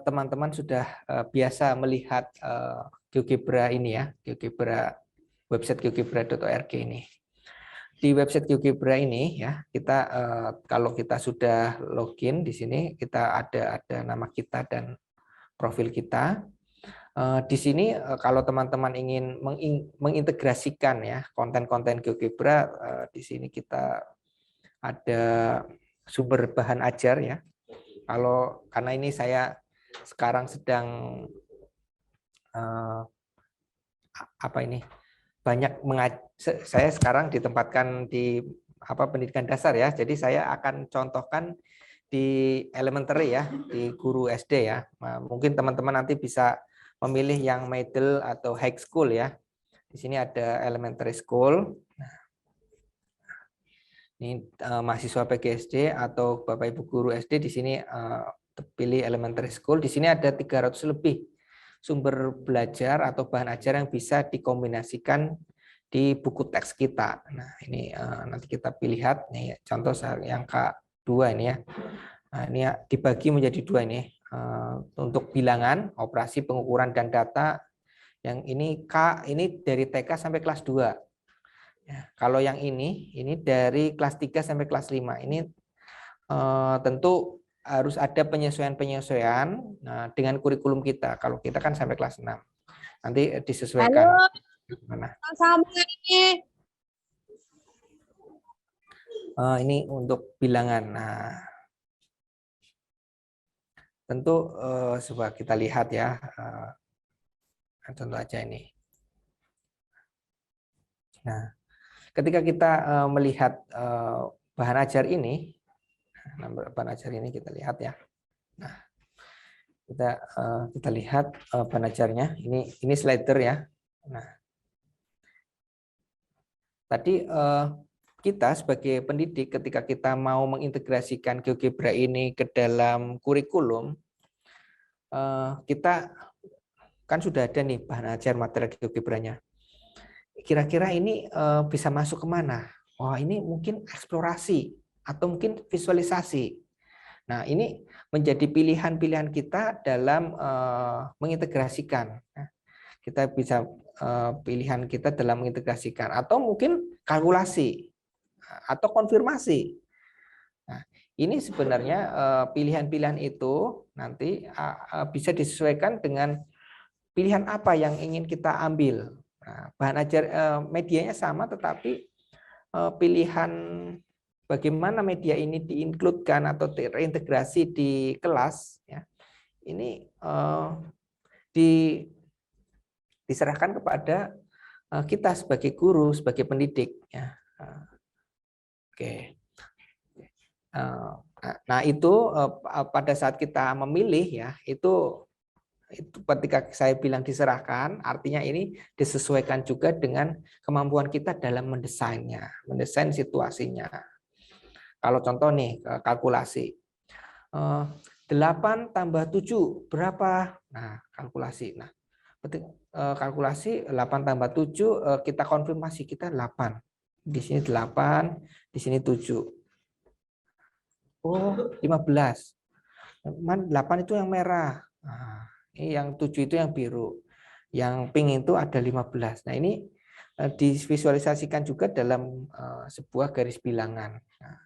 teman-teman sudah biasa melihat GeoGebra ini ya, GeoGebra website geogebra.org ini. Di website GeoGebra ini ya, kita kalau kita sudah login di sini, kita ada nama kita dan profil kita. Di sini kalau teman-teman ingin mengintegrasikan ya konten-konten GeoGebra, di sini kita ada sumber bahan ajar ya. Karena ini saya sekarang sedang saya sekarang ditempatkan di pendidikan dasar ya, jadi saya akan contohkan di elementary ya, di guru SD ya. Nah, mungkin teman-teman nanti bisa memilih yang middle atau high school ya. Di sini ada elementary school. Nah, ini mahasiswa PGSD atau Bapak Ibu guru SD di sini pilih elementary school. Di sini ada 300 lebih sumber belajar atau bahan ajar yang bisa dikombinasikan di buku teks kita. Nah, ini nanti kita lihat nih contoh yang K2 ini ya. Nah, ini dibagi menjadi 2 ini. Untuk bilangan, operasi pengukuran dan data. Yang ini K ini dari TK sampai kelas 2. Ya, kalau yang ini dari kelas 3 sampai kelas 5. Ini tentu harus ada penyesuaian-penyesuaian dengan kurikulum kita. Kalau kita kan sampai kelas 6. Nanti disesuaikan. Halo. Mana? Sama ini. Ini untuk bilangan. Nah, tentu coba kita lihat ya. Contoh aja ini. Nah, ketika kita melihat bahan ajar ini, bahan ajar ini kita lihat ya. Nah, kita lihat bahan ajarnya. Ini slider ya. Nah, tadi kita sebagai pendidik ketika kita mau mengintegrasikan GeoGebra ini ke dalam kurikulum, kita kan sudah ada nih bahan ajar materi GeoGebra-nya. Kira-kira ini bisa masuk kemana? Wah, ini mungkin eksplorasi atau mungkin visualisasi. Nah, ini menjadi pilihan-pilihan kita dalam mengintegrasikan. Kita bisa pilihan kita dalam mengintegrasikan atau mungkin kalkulasi atau konfirmasi. Nah, ini sebenarnya pilihan-pilihan itu nanti bisa disesuaikan dengan pilihan apa yang ingin kita ambil. Nah, bahan ajar medianya sama, tetapi pilihan bagaimana media ini diinkludkan atau terintegrasi di kelas, ya, ini diserahkan kepada kita sebagai guru, sebagai pendidik. Ya. Oke. Nah, itu pada saat kita memilih ya, itu ketika saya bilang diserahkan, artinya ini disesuaikan juga dengan kemampuan kita dalam mendesainnya, mendesain situasinya. Kalau contoh nih, kalkulasi. 8 tambah 7 berapa? Nah, kalkulasi. Nah, ketik kalkulasi 8 tambah 7, kita konfirmasi kita 8. Di sini 8, di sini 7. Oh, 15. 8 itu yang merah. Nah, ini yang 7 itu yang biru. Yang pink itu ada 15. Nah, ini divisualisasikan juga dalam sebuah garis bilangan. Nah,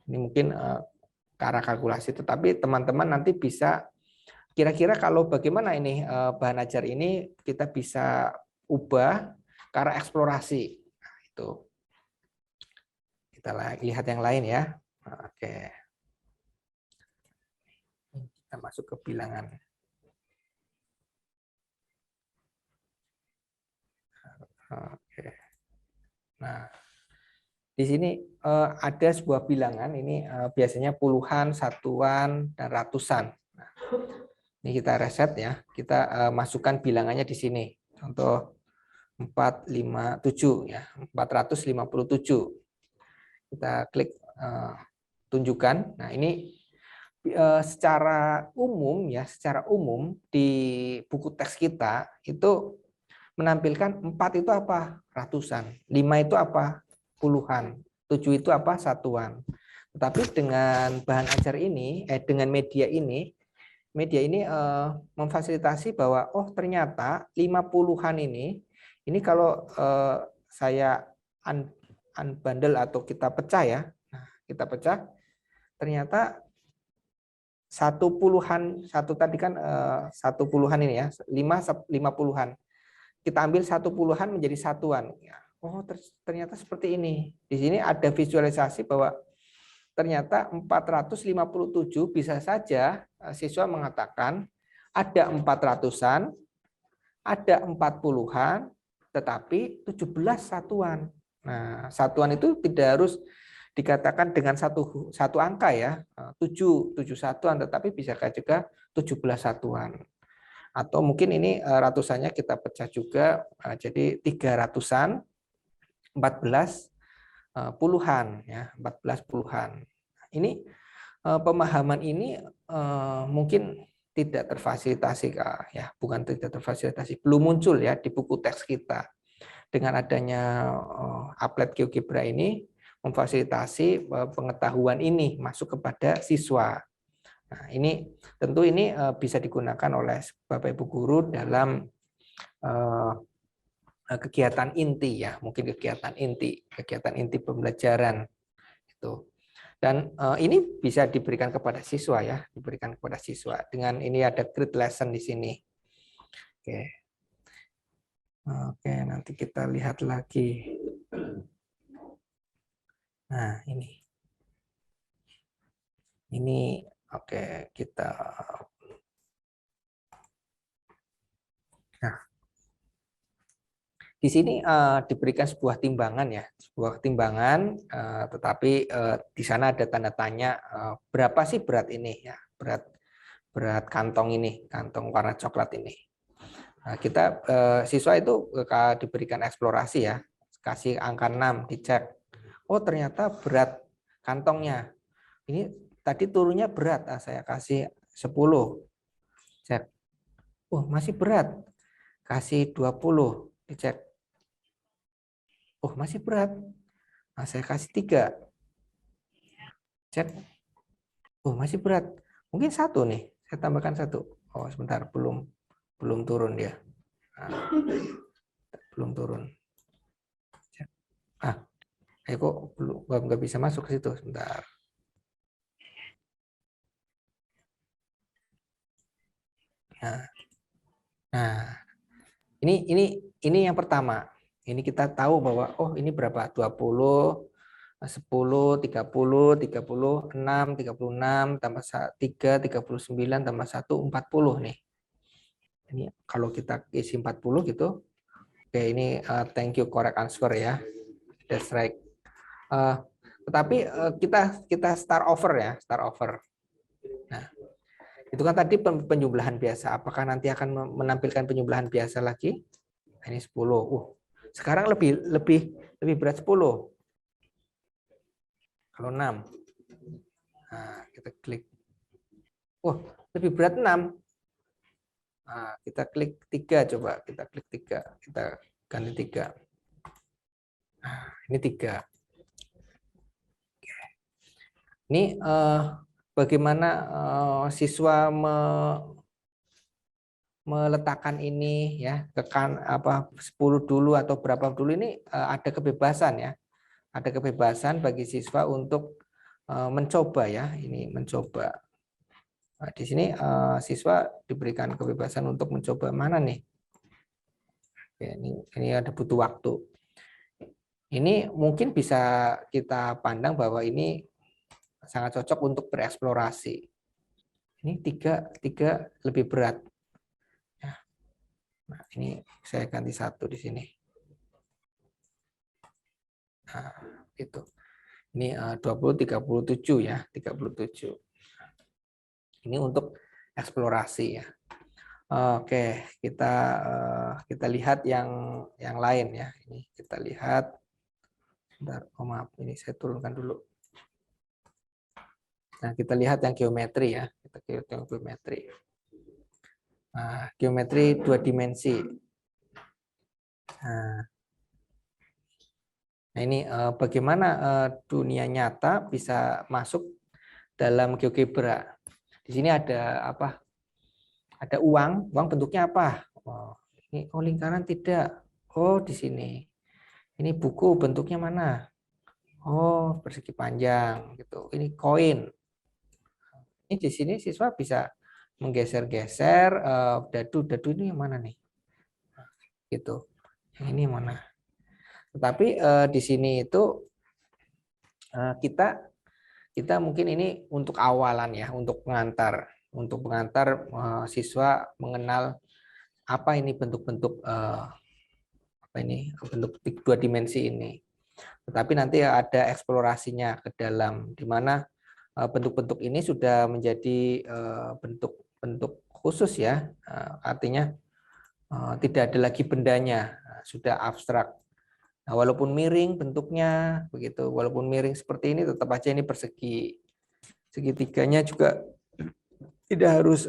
ini mungkin ke arah kalkulasi, tetapi teman-teman nanti bisa kira-kira kalau bagaimana ini bahan ajar ini kita bisa ubah ke arah eksplorasi. Nah, itu kita lihat yang lain ya. Oke, kita masuk ke bilangan. Oke. Nah, di sini ada sebuah bilangan, ini biasanya puluhan, satuan, dan ratusan. Nah, ini kita reset ya, kita masukkan bilangannya di sini. Contoh 457 ya, 457. Kita klik tunjukkan. Nah, ini secara umum ya, secara umum di buku teks kita itu menampilkan 4 itu apa? Ratusan. 5 itu apa? Puluhan. 7 itu apa? Satuan. Tetapi dengan bahan ajar ini, dengan media ini memfasilitasi bahwa oh ternyata 50-an ini kalau saya unbundle atau kita pecah ya. Nah, kita pecah ternyata 10-an, satu tadi kan 10-an ini ya, 50-an. Kita ambil 10-an menjadi satuan. Oh, ternyata seperti ini. Di sini ada visualisasi bahwa ternyata 457 bisa saja siswa mengatakan ada 400-an, ada 40-an, tetapi 17 satuan. Nah, satuan itu tidak harus dikatakan dengan satu angka ya, 7 satuan, tetapi bisa juga 17 satuan. Atau mungkin ini ratusannya kita pecah juga, jadi 300-an, 14 puluhan ya, 14 puluhan. Ini pemahaman ini mungkin tidak terfasilitasi ya, bukan tidak terfasilitasi, belum muncul ya di buku teks kita. Dengan adanya Applet GeoGebra ini memfasilitasi pengetahuan ini masuk kepada siswa. Nah, ini tentu ini bisa digunakan oleh Bapak Ibu guru dalam kegiatan inti ya, mungkin kegiatan inti pembelajaran itu. Dan ini bisa diberikan kepada siswa ya, diberikan kepada siswa. Dengan ini ada grid lesson di sini. Oke, nanti kita lihat lagi. Nah, ini oke, kita nah, di sini diberikan sebuah timbangan ya, sebuah timbangan, tetapi di sana ada tanda tanya berapa sih berat ini ya, berat kantong ini, kantong warna coklat ini. Nah, kita siswa itu diberikan eksplorasi ya, kasih angka 6, dicek. Oh, ternyata berat kantongnya ini tadi turunnya berat, saya kasih 10, cek. Oh, masih berat, kasih 20, dicek. Oh, masih berat. Nah, saya kasih 3. Cek. Oh, masih berat. Mungkin 1 nih. Saya tambahkan 1. Oh, sebentar, belum turun dia. Nah, belum turun. Cek. Kok belum, nggak bisa masuk ke situ. Sebentar. Nah, ini yang pertama. Ini kita tahu bahwa oh ini berapa? 20, 10, 30, 36, 36 tambah 3, 39 tambah 1, 40 nih. Ini kalau kita isi 40 gitu. Oke, ini thank you correct answer ya. That's right. Tetapi kita start over ya, start over. Nah, itu kan tadi penjumlahan biasa. Apakah nanti akan menampilkan penjumlahan biasa lagi? Ini 10. Sekarang lebih berat 10. Kalau 6. Nah, kita klik. Lebih berat 6. Nah, kita klik 3 coba, kita klik 3, kita ganti 3. Nah, ini 3. Ini bagaimana siswa meletakkan ini ya, tekan apa 10 dulu atau berapa dulu, ini ada kebebasan ya. Ada kebebasan bagi siswa untuk mencoba ya, ini mencoba. Nah, di sini siswa diberikan kebebasan untuk mencoba mana nih. Oke, ini ada butuh waktu. Ini mungkin bisa kita pandang bahwa ini sangat cocok untuk bereksplorasi. Ini tiga lebih berat. Nah, ini saya ganti 1 di sini. Nah, itu. Ini 20, 37 ya, 37. Ini untuk eksplorasi ya. Oke, kita lihat yang lain ya. Ini kita lihat. Bentar, oh maaf, ini saya turunkan dulu. Nah, kita lihat yang geometri ya. Kita lihat yang geometri. Nah, geometri 2 dimensi. Nah, ini bagaimana dunia nyata bisa masuk dalam GeoGebra. Di sini ada apa? Ada uang bentuknya apa? Oh, ini lingkaran tidak. Oh, di sini. Ini buku bentuknya mana? Oh, persegi panjang gitu. Ini koin. Ini di sini siswa bisa menggeser-geser dadu ini yang mana nih? Gitu. Yang ini mana? Tetapi di sini itu kita mungkin ini untuk awalan ya, untuk pengantar siswa mengenal apa ini bentuk-bentuk bentuk 2 dimensi ini. Tetapi nanti ada eksplorasinya ke dalam, di mana bentuk-bentuk ini sudah menjadi bentuk-bentuk khusus ya, artinya tidak ada lagi bendanya, sudah abstrak. Nah, walaupun miring bentuknya begitu, walaupun miring seperti ini, tetap aja ini persegi. Segitiganya juga tidak harus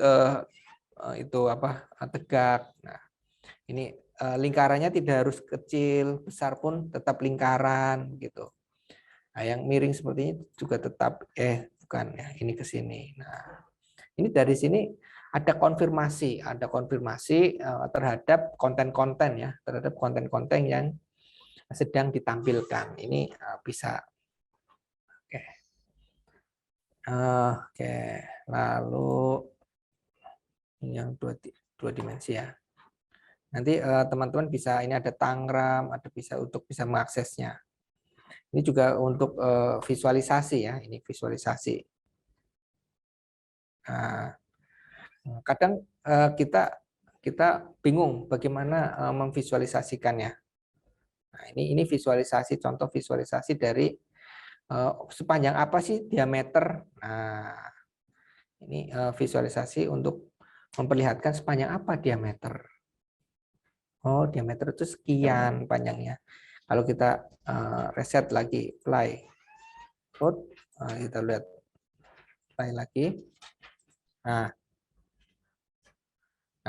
itu apa tegak. Nah, ini lingkarannya tidak harus kecil, besar pun tetap lingkaran gitu. Nah, yang miring seperti ini juga tetap bukan ya, ini ke sini. Nah, ini dari sini ada konfirmasi terhadap konten-konten ya, terhadap konten-konten yang sedang ditampilkan. Ini bisa. Oke, lalu yang dua dimensi ya. Nanti teman-teman bisa, ini ada Tangram, ada untuk bisa mengaksesnya. Ini juga untuk visualisasi ya, ini visualisasi. Nah, kadang kita bingung bagaimana memvisualisasikannya. Nah, ini visualisasi, contoh visualisasi dari sepanjang apa sih diameter. Nah, ini visualisasi untuk memperlihatkan sepanjang apa diameter. Oh, diameter itu sekian panjangnya. Kalau kita reset lagi, play, kita lihat play lagi. Nah,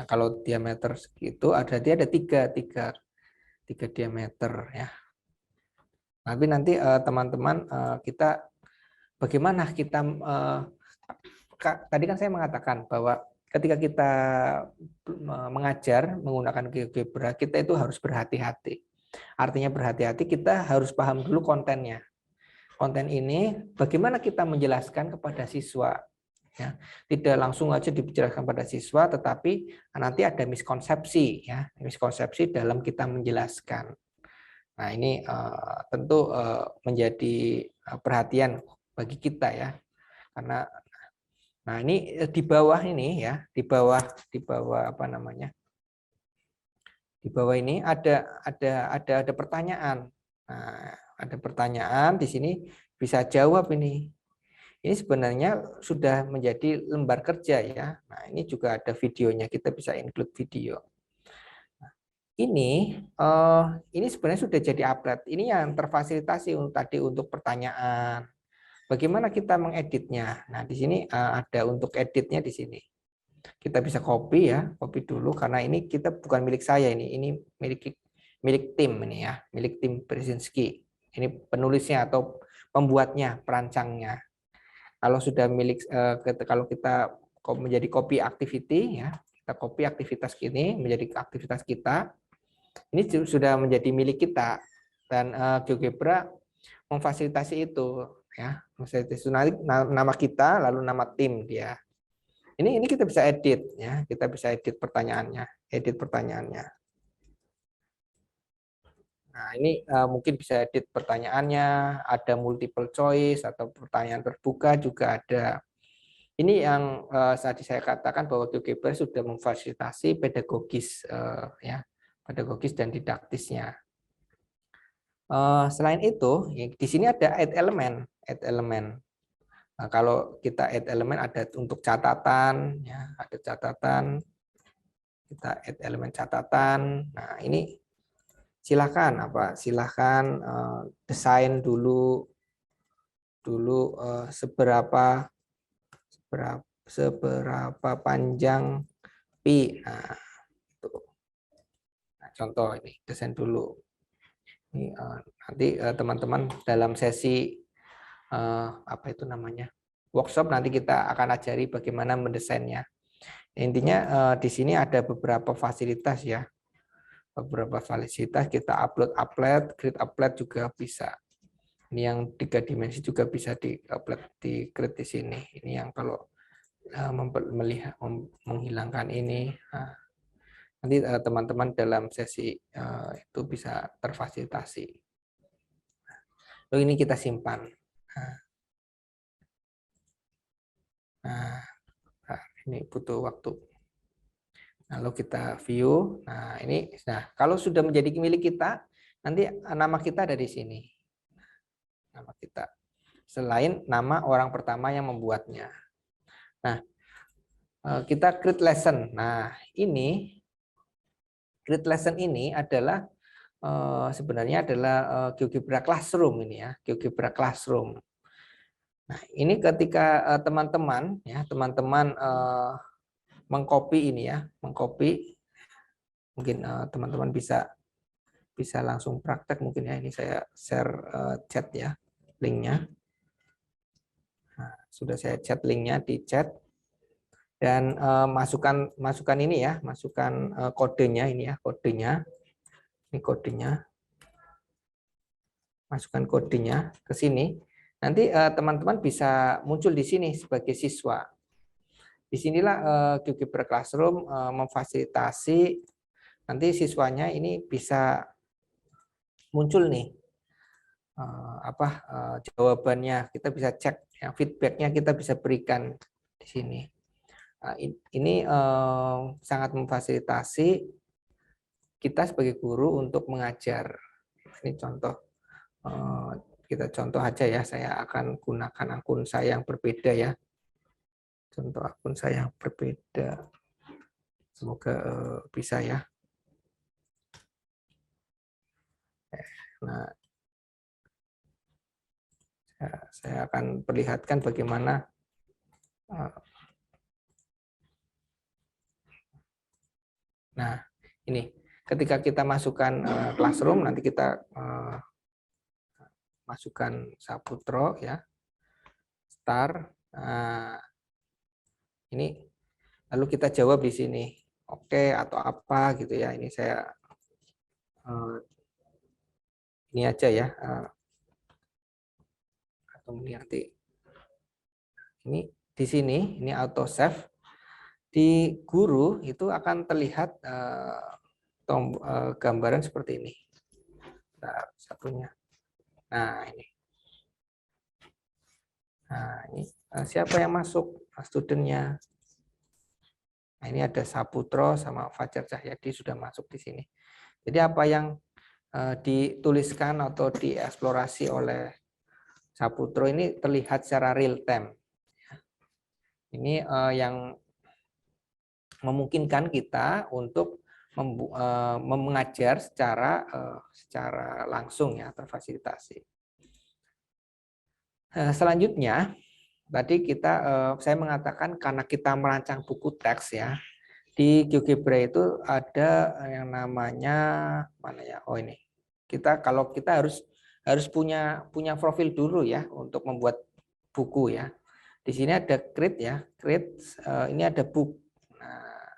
kalau diameter segitu, dia ada tiga diameter ya. Tapi nanti teman-teman kita bagaimana kita tadi kan saya mengatakan bahwa ketika kita mengajar menggunakan GeoGebra, kita itu harus berhati-hati. Artinya berhati-hati, kita harus paham dulu kontennya. Konten ini bagaimana kita menjelaskan kepada siswa. Ya, tidak langsung aja dijelaskan pada siswa, tetapi nanti ada miskonsepsi ya, miskonsepsi dalam kita menjelaskan. Nah, ini tentu menjadi perhatian bagi kita ya, karena nah ini di bawah ini ya, di bawah apa namanya, di bawah ini ada pertanyaan. Nah, ada pertanyaan di sini, bisa jawab ini. Ini sebenarnya sudah menjadi lembar kerja ya. Nah, ini juga ada videonya, kita bisa include video. Nah, ini sebenarnya sudah jadi upload. Ini yang terfasilitasi untuk pertanyaan. Bagaimana kita mengeditnya? Nah, di sini ada untuk editnya di sini. Kita bisa copy ya, copy dulu karena ini kita bukan milik saya ini milik tim ini ya, milik tim Brzezinski. Ini penulisnya atau pembuatnya, perancangnya. Kalau sudah milik kalau kita menjadi copy activity ya, kita copy aktivitas ini menjadi aktivitas kita. Ini sudah menjadi milik kita dan GeoGebra memfasilitasi itu ya. Memfasilitasi nanti nama kita lalu nama tim dia. Ini kita bisa edit ya, kita bisa edit pertanyaannya. Nah, ini mungkin bisa edit pertanyaannya, ada multiple choice atau pertanyaan terbuka juga ada. Ini yang tadi saya katakan bahwa GeoGebra sudah memfasilitasi pedagogis ya, pedagogis dan didaktisnya. Selain itu, di sini ada add element. Nah, kalau kita add element ada untuk catatan, ya, ada catatan. Kita add elemen catatan. Nah, ini silakan desain dulu seberapa panjang pi. Nah, contoh ini desain dulu. Ini nanti teman-teman dalam sesi workshop nanti kita akan ajari bagaimana mendesainnya. Intinya di sini ada beberapa fasilitas ya, kita upload, create upload juga bisa. Ini yang 3 dimensi juga bisa di upload di create di sini. Ini yang kalau menghilangkan ini. Nah, nanti teman-teman dalam sesi itu bisa terfasilitasi. Lalu ini kita simpan. Nah, ini butuh waktu. Lalu kita view. Nah, kalau sudah menjadi milik kita, nanti nama kita ada di sini. Nama kita. Selain nama orang pertama yang membuatnya. Nah, kita create lesson. Nah, ini create lesson ini adalah sebenarnya adalah GeoGebra Classroom ini ya, GeoGebra Classroom. Nah, ini ketika teman-teman mengcopy ini ya, mungkin teman-teman bisa langsung praktek mungkin ya. Ini saya share chat ya, linknya. Nah, sudah saya chat linknya di chat dan masukkan ini ya, masukkan kodenya ini ya, ini kodenya, masukkan kodenya ke sini. Nanti teman-teman bisa muncul di sini sebagai siswa. Disinilah GeoGebra Classroom memfasilitasi nanti siswanya ini bisa muncul nih jawabannya, kita bisa cek ya, feedbacknya kita bisa berikan di sini. Nah, ini sangat memfasilitasi kita sebagai guru untuk mengajar. Ini contoh, kita contoh aja ya, saya akan gunakan akun saya yang berbeda ya. Contoh akun saya yang berbeda. Semoga bisa ya. Nah, saya akan perlihatkan bagaimana nah, ini ketika kita masukkan Classroom, nanti kita masukkan Saputro ya, start. Nah, ini lalu kita jawab di sini, oke atau apa gitu ya. Ini saya ini aja ya, atau nanti ini di sini ini auto save. Di guru itu akan terlihat gambaran seperti ini. Nah, satunya. Nah, ini. Nah, ini siapa yang masuk? Studentnya. Nah, ini ada Saputro sama Fajar Cahyadi sudah masuk di sini. Jadi apa yang dituliskan atau dieksplorasi oleh Saputro ini terlihat secara real time. Ini yang memungkinkan kita untuk mengajar secara langsung ya, terfasilitasi. Selanjutnya tadi saya mengatakan karena kita merancang buku teks ya, di GeoGebra itu ada yang namanya mana ya? Oh ini. Kalau kita harus punya profil dulu ya untuk membuat buku ya. Di sini ada create ya, ini ada book. Nah,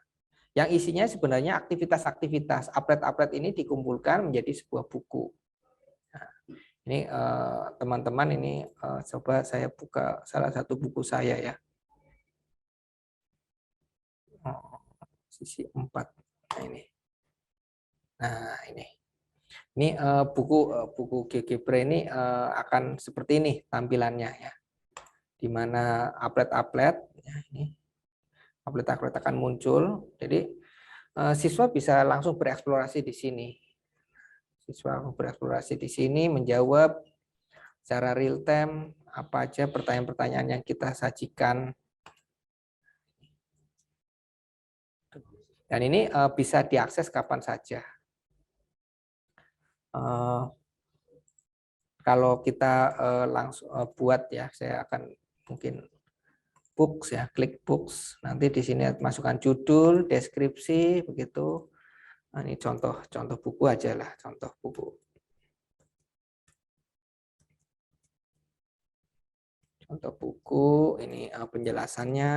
yang isinya sebenarnya aktivitas-aktivitas. Upload ini dikumpulkan menjadi sebuah buku. Nah, ini teman-teman ini coba saya buka salah satu buku saya ya. Sisi 4. Nah ini. Nah ini. Ini buku GeoGebra ini akan seperti ini tampilannya ya. Di mana upload ya ini. Upload akan muncul. Jadi siswa bisa langsung bereksplorasi di sini. Siswa bereksplorasi di sini, menjawab secara real time apa aja pertanyaan-pertanyaan yang kita sajikan. Dan ini bisa diakses kapan saja. Kalau kita langsung buat ya, saya akan mungkin books ya, klik books. Nanti di sini masukkan judul, deskripsi, begitu. Nah, ini contoh buku aja lah, contoh buku. Contoh buku, ini penjelasannya.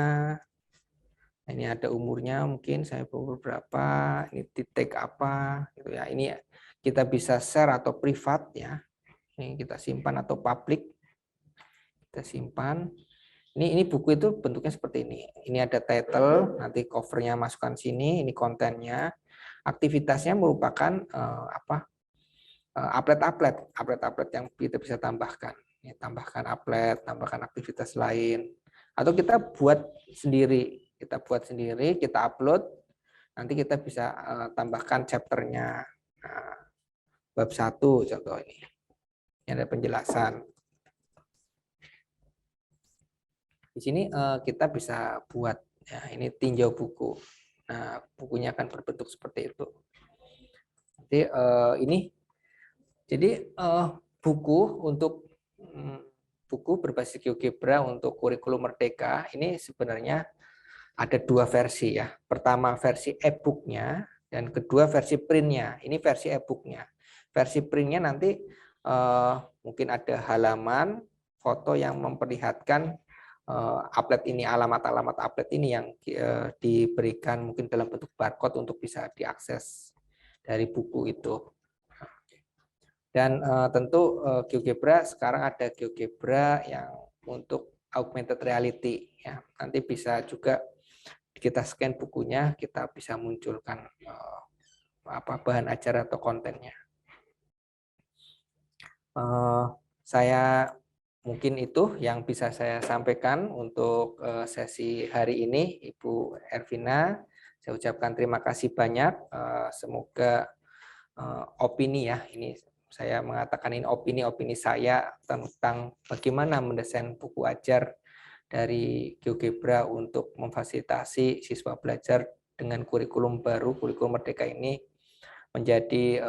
Ini ada umurnya, mungkin saya umur berapa, ini titik apa, gitu ya. Ini kita bisa share atau privat ya. Ini kita simpan atau public. Kita simpan. Ini buku itu bentuknya seperti ini. Ini ada title, nanti covernya masukkan sini, ini kontennya. Aktivitasnya merupakan upload yang kita bisa tambahkan. Ini tambahkan upload, tambahkan aktivitas lain. Atau kita buat sendiri. Kita upload, nanti kita bisa tambahkan chapternya. Nah, bab 1 contoh ini. Ini ada penjelasan. Di sini kita bisa buat ya, ini tinjau buku. Nah, bukunya akan berbentuk seperti itu. Jadi ini buku berbasis GeoGebra untuk kurikulum Merdeka ini sebenarnya ada 2 versi ya. Pertama versi e-booknya dan kedua versi printnya. Ini versi e-booknya. Versi printnya nanti mungkin ada halaman foto yang memperlihatkan upload ini, alamat-alamat upload ini yang diberikan mungkin dalam bentuk barcode untuk bisa diakses dari buku itu. Dan tentu GeoGebra sekarang ada GeoGebra yang untuk augmented reality ya. Nanti bisa juga kita scan bukunya, kita bisa munculkan bahan ajar atau kontennya. Saya mungkin itu yang bisa saya sampaikan untuk sesi hari ini, Ibu Ervina. Saya ucapkan terima kasih banyak. Semoga opini ya, ini saya mengatakan ini opini saya tentang bagaimana mendesain buku ajar dari GeoGebra untuk memfasilitasi siswa belajar dengan kurikulum baru, kurikulum Merdeka ini menjadi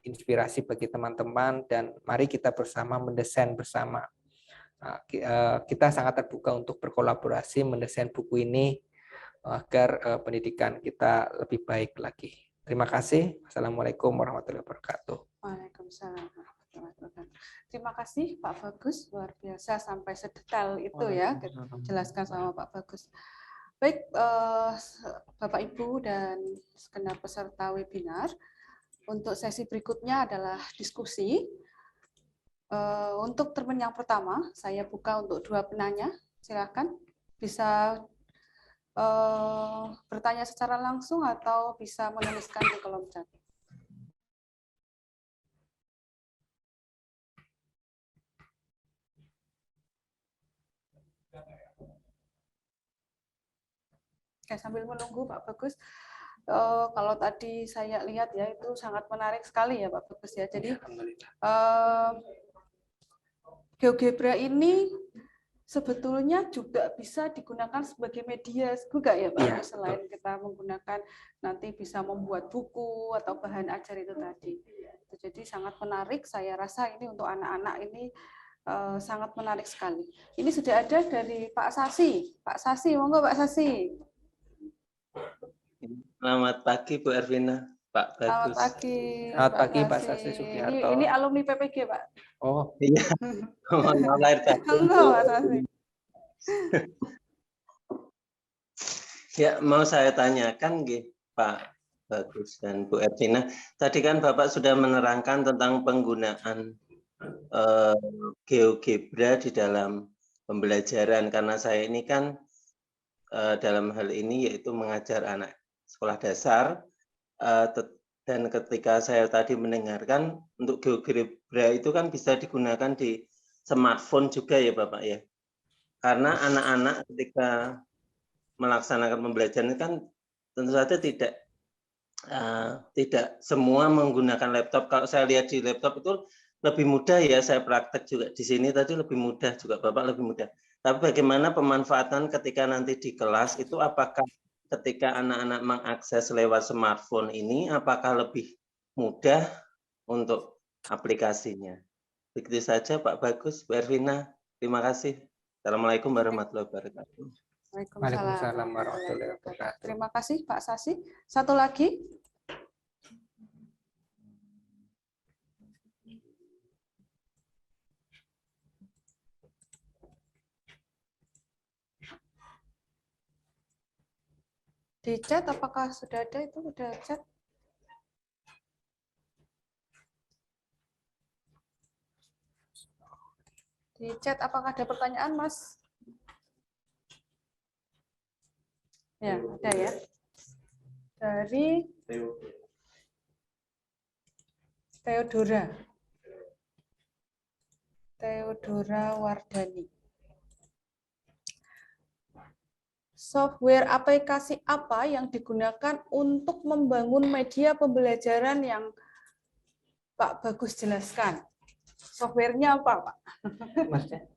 inspirasi bagi teman-teman, dan mari kita bersama mendesain bersama. Kita sangat terbuka untuk berkolaborasi mendesain buku ini agar pendidikan kita lebih baik lagi. Terima kasih. Assalamualaikum warahmatullahi wabarakatuh. Waalaikumsalam warahmatullahi wabarakatuh. Terima kasih Pak Bagus, luar biasa sampai sedetail itu ya, jelaskan sama Pak Bagus. Baik, Bapak Ibu dan segenap peserta webinar, untuk sesi berikutnya adalah diskusi. Untuk termen yang pertama, saya buka untuk 2 penanya. Silakan bisa bertanya secara langsung atau bisa menuliskan di kolom chat. Oke, sambil menunggu Pak Bagus, kalau tadi saya lihat ya itu sangat menarik sekali ya Pak Bagus ya. Jadi GeoGebra ini sebetulnya juga bisa digunakan sebagai media juga ya Pak, ya, selain kita menggunakan nanti bisa membuat buku atau bahan ajar itu tadi. Jadi sangat menarik, saya rasa ini untuk anak-anak ini sangat menarik sekali. Ini sudah ada dari Pak Sasi. Pak Sasi, monggo Pak Sasi. Selamat pagi Bu Ervina, Pak Selamat Bagus. pagi. Selamat pagi Pak Sasi Sugiharto. Ini alumni PPG Pak. Oh, Iya. Mohon maaf lahir batin, Bu. Enggak Pak Sasi. Ya, mau saya tanyakan Pak Bagus dan Bu Ervina. Tadi kan Bapak sudah menerangkan tentang penggunaan GeoGebra di dalam pembelajaran, karena saya ini kan dalam hal ini yaitu mengajar anak sekolah dasar, dan ketika saya tadi mendengarkan untuk GeoGebra itu kan bisa digunakan di smartphone juga ya Bapak ya, karena anak-anak ketika melaksanakan pembelajaran kan tentu saja tidak semua menggunakan laptop. Kalau saya lihat di laptop itu lebih mudah ya, saya praktek juga di sini tadi lebih mudah juga, Bapak lebih mudah. Tapi bagaimana pemanfaatan ketika nanti di kelas itu, apakah ketika anak-anak mengakses lewat smartphone ini, apakah lebih mudah untuk aplikasinya? Begitu saja Pak Bagus, Bu Ervina, terima kasih. Assalamualaikum warahmatullahi wabarakatuh. Waalaikumsalam warahmatullahi wabarakatuh. Terima kasih Pak Sasi. Satu lagi. Di chat apakah sudah ada itu? Sudah chat? Di chat apakah ada pertanyaan, Mas? Ya, ada ya. Dari Theodora Wardani. Software aplikasi apa yang digunakan untuk membangun media pembelajaran yang Pak Bagus jelaskan? Softwarenya apa, Pak? Maksudnya?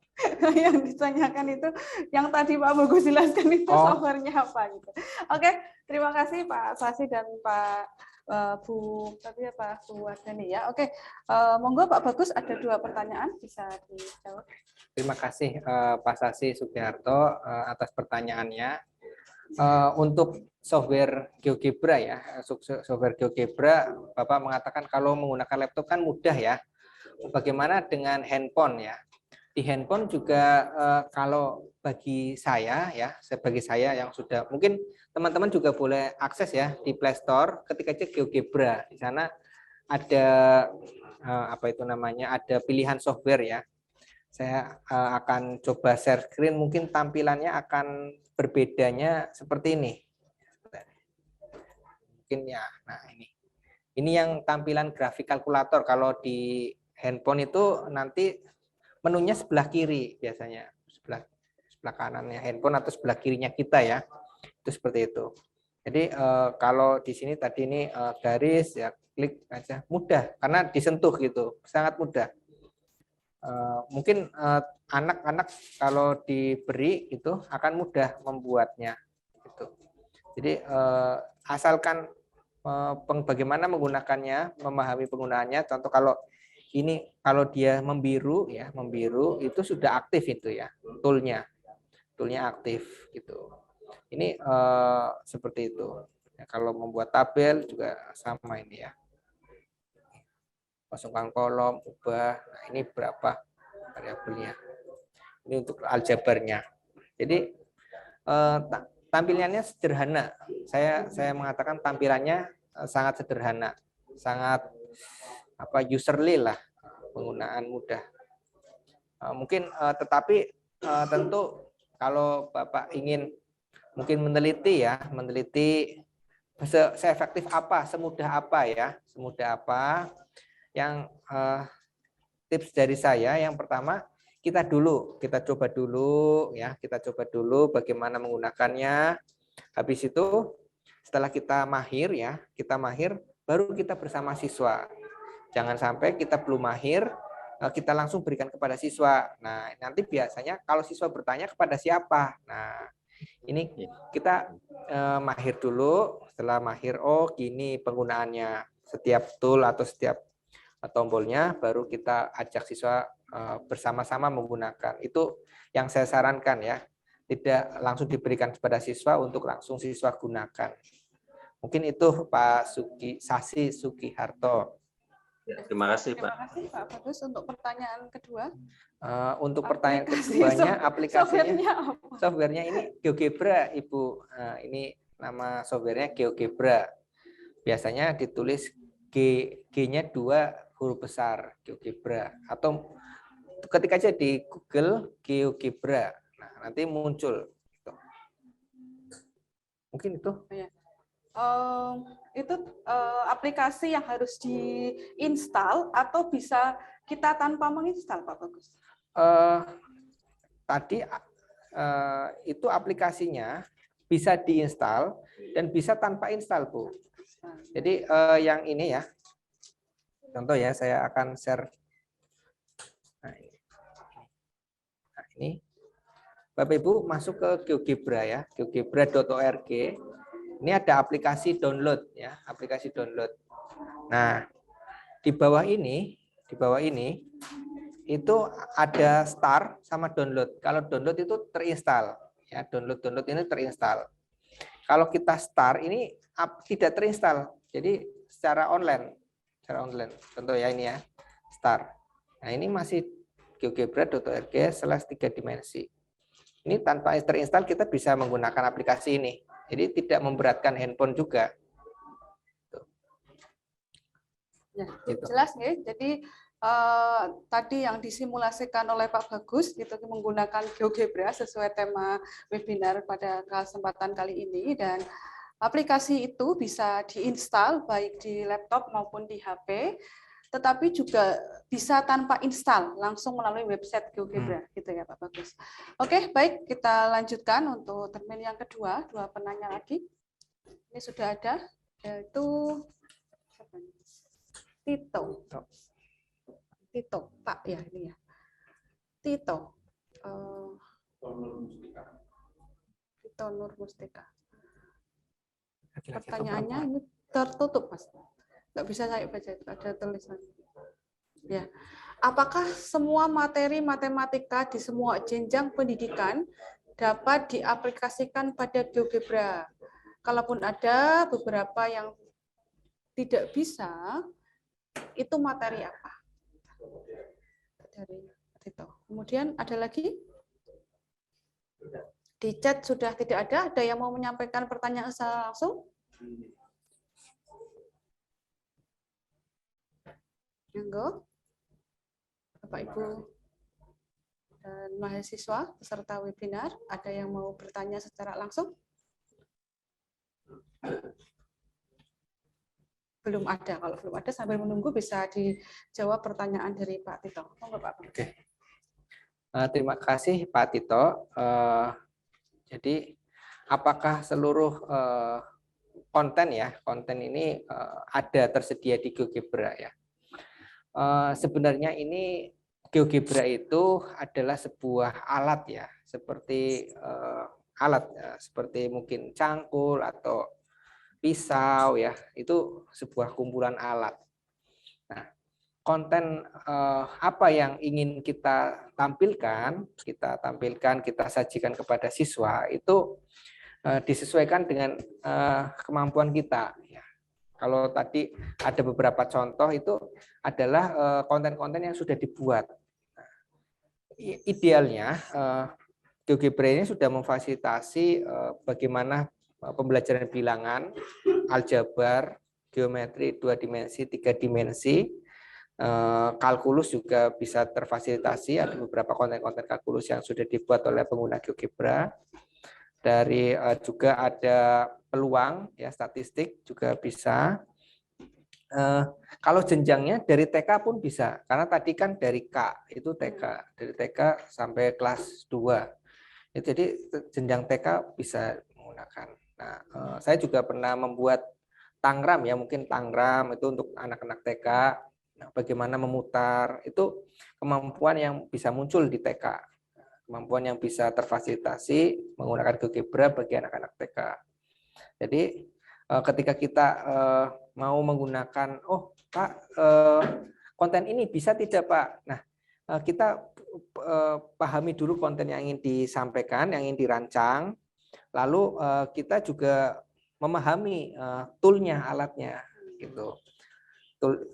Yang ditanyakan itu, yang tadi Pak Bagus jelaskan itu softwarenya apa gitu. Oke, terima kasih Pak Sasi dan Pak Bu Wardani ya. Oke, monggo Pak Bagus, ada 2 pertanyaan bisa dijawab. Terima kasih Pak Sasi Sugiharto atas pertanyaannya. Untuk software GeoGebra ya, software GeoGebra, Bapak mengatakan kalau menggunakan laptop kan mudah ya. Bagaimana dengan handphone ya? Di handphone juga kalau bagi saya ya, sebagai saya yang sudah, mungkin teman-teman juga boleh akses ya di Play Store, ketika cek GeoGebra, di sana ada apa itu namanya, ada pilihan software ya. Saya akan coba share screen, mungkin tampilannya akan berbedanya seperti ini. Mungkin ya, nah ini. Ini yang tampilan grafik kalkulator. Kalau di handphone itu nanti menunya sebelah kiri biasanya, sebelah kanannya handphone atau sebelah kirinya kita ya. Itu seperti itu. Jadi kalau di sini tadi ini garis ya, klik aja, mudah karena disentuh gitu, sangat mudah. Mungkin anak-anak kalau diberi itu akan mudah membuatnya gitu. Jadi asalkan bagaimana menggunakannya, memahami penggunaannya. Contoh kalau ini, kalau dia membiru ya, membiru itu sudah aktif itu ya, toolnya aktif gitu. Ini seperti itu. Ya, kalau membuat tabel juga sama ini ya. Masukkan kolom, ubah. Nah, ini berapa variabelnya. Ini untuk aljabarnya. Jadi tampilannya sederhana. Saya mengatakan tampilannya sangat sederhana, sangat userly lah, penggunaan mudah. Mungkin tetapi tentu kalau Bapak ingin mungkin meneliti seefektif apa, semudah apa ya, semudah apa. Yang tips dari saya yang pertama, kita coba dulu bagaimana menggunakannya. Habis itu setelah kita mahir baru kita bersama siswa. Jangan sampai kita belum mahir kita langsung berikan kepada siswa. Nah, nanti biasanya kalau siswa bertanya kepada siapa. Nah, ini kita mahir dulu. Setelah mahir, oh gini penggunaannya, setiap tool atau setiap tombolnya, baru kita ajak siswa bersama-sama menggunakan. Itu yang saya sarankan ya. Tidak langsung diberikan kepada siswa untuk langsung siswa gunakan. Mungkin itu Pak Sasi Sugiharto. Ya, terima kasih Pak. Terima kasih Pak Bagus. Untuk pertanyaan kedua. Untuk pertanyaan Aplikasi keduanya, aplikasinya, apa? softwarenya ini GeoGebra, Ibu. Ini nama softwarenya GeoGebra. Biasanya ditulis G-nya 2 huruf besar, GeoGebra. Atau ketik aja di Google GeoGebra. Nah, nanti muncul. Mungkin itu. Itu aplikasi yang harus diinstal atau bisa kita tanpa menginstal, Pak Bagus? Tadi itu aplikasinya bisa diinstal dan bisa tanpa install, Bu. Jadi yang ini ya, contoh ya, saya akan share. Nah, ini Bapak Ibu masuk ke GeoGebra ya, geogebra.org. Ini ada aplikasi download ya, aplikasi download. Nah, di bawah ini itu ada start sama download. Kalau download itu terinstall ya, download ini terinstall. Kalau kita start ini tidak terinstall. Jadi secara online. Contoh ya ini ya, start. Nah, ini masih geogebra.org/3 dimensi. Ini tanpa terinstall kita bisa menggunakan aplikasi ini. Jadi tidak memberatkan handphone juga. Ya, jelas nih. Jadi tadi yang disimulasikan oleh Pak Bagus itu menggunakan GeoGebra sesuai tema webinar pada kesempatan kali ini, dan aplikasi itu bisa diinstal baik di laptop maupun di HP, tetapi juga bisa tanpa install langsung melalui website GeoGebra gitu ya Pak Bagus. Oke, baik, kita lanjutkan untuk termin yang kedua, 2 penanya lagi. Ini sudah ada, yaitu Tito, Pak ya ini ya. Tito Nur Mustika. Pertanyaannya ini tertutup, Mas. Nggak bisa saya baca, ada tulisan. Ya. Apakah semua materi matematika di semua jenjang pendidikan dapat diaplikasikan pada GeoGebra? Kalaupun ada beberapa yang tidak bisa, itu materi apa? Dari Tito. Kemudian ada lagi? Di chat sudah tidak ada. Ada yang mau menyampaikan pertanyaan secara langsung? Monggo. Bapak Ibu dan mahasiswa peserta webinar, ada yang mau bertanya secara langsung? Belum ada. Kalau belum ada, sambil menunggu bisa dijawab pertanyaan dari Pak Tito. Monggo Pak. Oke. Terima kasih Pak Tito. Jadi apakah seluruh konten ini ada tersedia di GeoGebra ya? Sebenarnya ini GeoGebra itu adalah sebuah alat ya, seperti seperti mungkin cangkul atau pisau ya, itu sebuah kumpulan alat. Nah, konten apa yang ingin kita tampilkan, kita sajikan kepada siswa itu disesuaikan dengan kemampuan kita. Ya. Kalau tadi ada beberapa contoh itu adalah konten-konten yang sudah dibuat. Idealnya GeoGebra ini sudah memfasilitasi bagaimana pembelajaran bilangan, aljabar, geometri 2 dimensi, 3 dimensi, kalkulus juga bisa terfasilitasi. Ada beberapa konten-konten kalkulus yang sudah dibuat oleh pengguna GeoGebra. Juga ada peluang ya, statistik juga bisa. Kalau jenjangnya dari TK pun bisa, karena tadi kan dari K itu TK, dari TK sampai kelas 2. Jadi jenjang TK bisa menggunakan. Nah, saya juga pernah membuat tangram ya, mungkin tangram itu untuk anak-anak TK. Nah, bagaimana memutar itu kemampuan yang bisa muncul di TK, kemampuan yang bisa terfasilitasi menggunakan GeoGebra bagi anak-anak TK. Jadi ketika kita mau menggunakan, oh Pak, konten ini bisa tidak Pak? Nah, kita pahami dulu konten yang ingin disampaikan, yang ingin dirancang, lalu kita juga memahami toolnya, alatnya, gitu.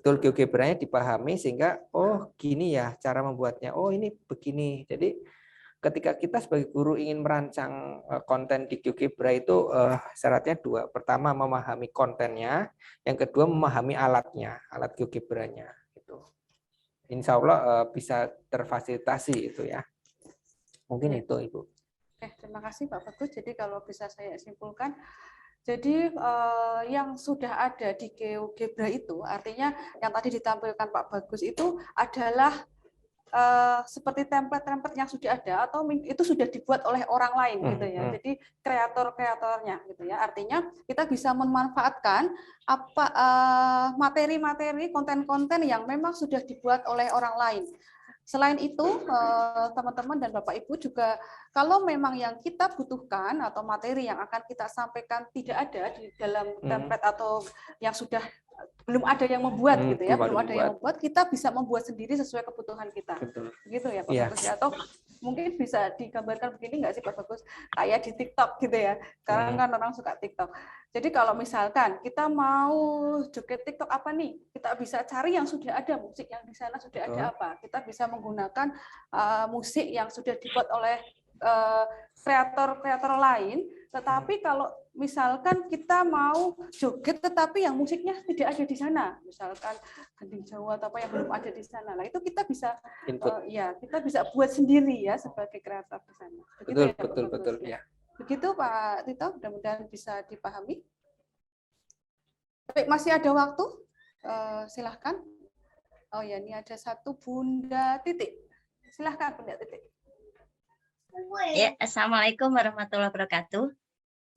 Tool GeoGebra-nya dipahami sehingga oh gini ya cara membuatnya, oh ini begini. Jadi ketika kita sebagai guru ingin merancang konten di GeoGebra itu syaratnya dua. Pertama memahami kontennya, yang kedua memahami alatnya, alat GeoGebra-nya. Gitu. Insya Allah bisa terfasilitasi itu ya. Mungkin itu Ibu. Oke, terima kasih Pak Bagus. Jadi kalau bisa saya simpulkan, jadi yang sudah ada di GeoGebra itu artinya yang tadi ditampilkan Pak Bagus itu adalah seperti template-template yang sudah ada atau itu sudah dibuat oleh orang lain gitu ya. Jadi kreator-kreatornya gitu ya. Artinya kita bisa memanfaatkan apa materi-materi, konten-konten yang memang sudah dibuat oleh orang lain. Selain itu, teman-teman dan Bapak Ibu juga kalau memang yang kita butuhkan atau materi yang akan kita sampaikan tidak ada di dalam template atau yang sudah belum ada yang membuat gitu ya, belum ada yang membuat, kita bisa membuat sendiri sesuai kebutuhan kita. Betul. Begitu ya Pak Bagus ya. Atau mungkin bisa digambarkan begini nggak sih Pak Bagus? Kayak di TikTok gitu ya. Sekarang kan orang suka TikTok. Jadi kalau misalkan kita mau joget TikTok apa nih? Kita bisa cari yang sudah ada, musik yang di sana sudah ada apa. Kita bisa menggunakan musik yang sudah dibuat oleh kreator-kreator lain. Tetapi kalau misalkan kita mau joget tetapi yang musiknya tidak ada di sana, misalkan gending Jawa atau apa yang belum ada di sana, nah itu kita bisa ya kita bisa buat sendiri ya sebagai kreator di sana. Begitu betul, ya, betul ya. Begitu Pak Tito, mudah-mudahan bisa dipahami. Tapi masih ada waktu, silahkan. Oh ya, ini ada satu Bunda Titik. Silahkan Bunda Titik. Ya, Assalamualaikum warahmatullahi wabarakatuh.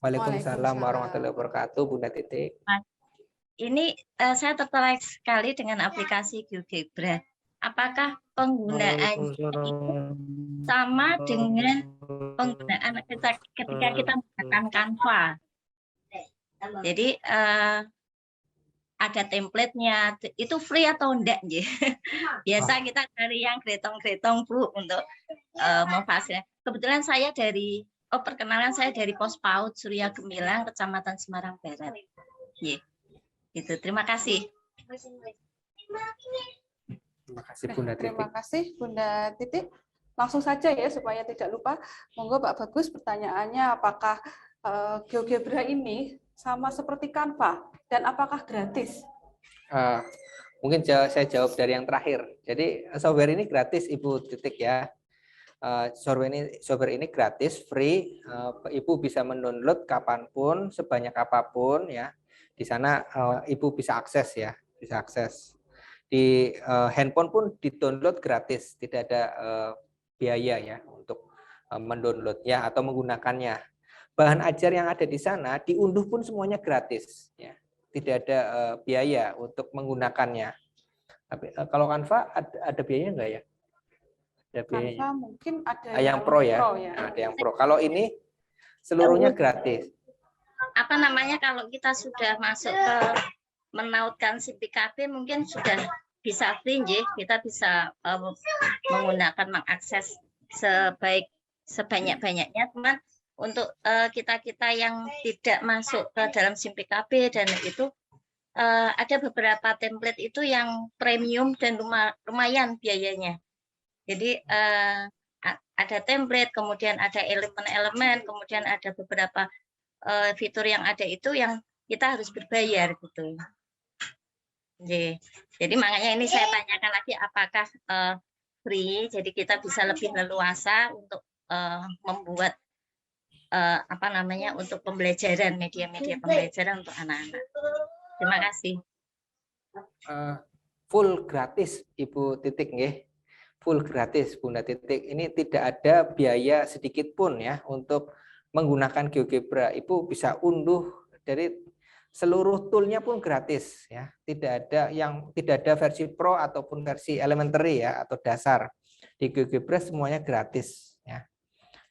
Waalaikumsalam warahmatullahi wabarakatuh, Bunda Titik. Ini saya tertarik sekali dengan aplikasi GeoGebra. Apakah penggunaannya itu sama dengan penggunaan ketika kita menggunakan Canva? Jadi ada template-nya, itu free atau enggak? Biasa kita cari yang gretong-gretong Bu untuk memfasilitasi. Kebetulan saya perkenalan saya dari Pos PAUD Surya Gemilang, Kecamatan Semarang Barat. Gitu. Terima kasih. Terima kasih Bunda Titik. Terima kasih Bunda Titik. Langsung saja ya supaya tidak lupa. Monggo Pak Bagus, pertanyaannya apakah GeoGebra ini sama seperti Canva dan apakah gratis? Mungkin saya jawab dari yang terakhir. Jadi software ini gratis Ibu Titik ya. Software ini gratis, free. Ibu bisa mendownload kapanpun, sebanyak apapun ya. Di sana Ibu bisa akses ya, bisa akses. Di handphone pun di-download gratis, tidak ada biaya ya untuk mendownloadnya atau menggunakannya. Bahan ajar yang ada di sana diunduh pun semuanya gratis ya. Tidak ada biaya untuk menggunakannya. Tapi kalau Canva ada biaya enggak ya? Canva mungkin ada yang pro ya. Ada yang pro. Kalau ini seluruhnya gratis. Apa namanya kalau kita sudah masuk ke menautkan SIMPIKB mungkin sudah bisa free, kita bisa menggunakan mengakses sebanyak-banyaknya, teman. Untuk kita yang tidak masuk ke dalam SIMPIKB dan itu ada beberapa template itu yang premium dan lumayan biayanya. Jadi ada template, kemudian ada elemen-elemen, kemudian ada beberapa fitur yang ada itu yang kita harus berbayar gitu. Jadi makanya ini saya tanyakan lagi apakah free, jadi kita bisa lebih leluasa untuk membuat untuk pembelajaran, media-media pembelajaran untuk anak-anak. Terima kasih. Full gratis Ibu Titik nggih. Full gratis Bunda Titik. Ini tidak ada biaya sedikit pun ya untuk menggunakan GeoGebra. Ibu bisa unduh dari seluruh toolnya pun gratis ya. Tidak ada versi pro ataupun versi elementary ya atau dasar. Di GeoGebra semuanya gratis ya.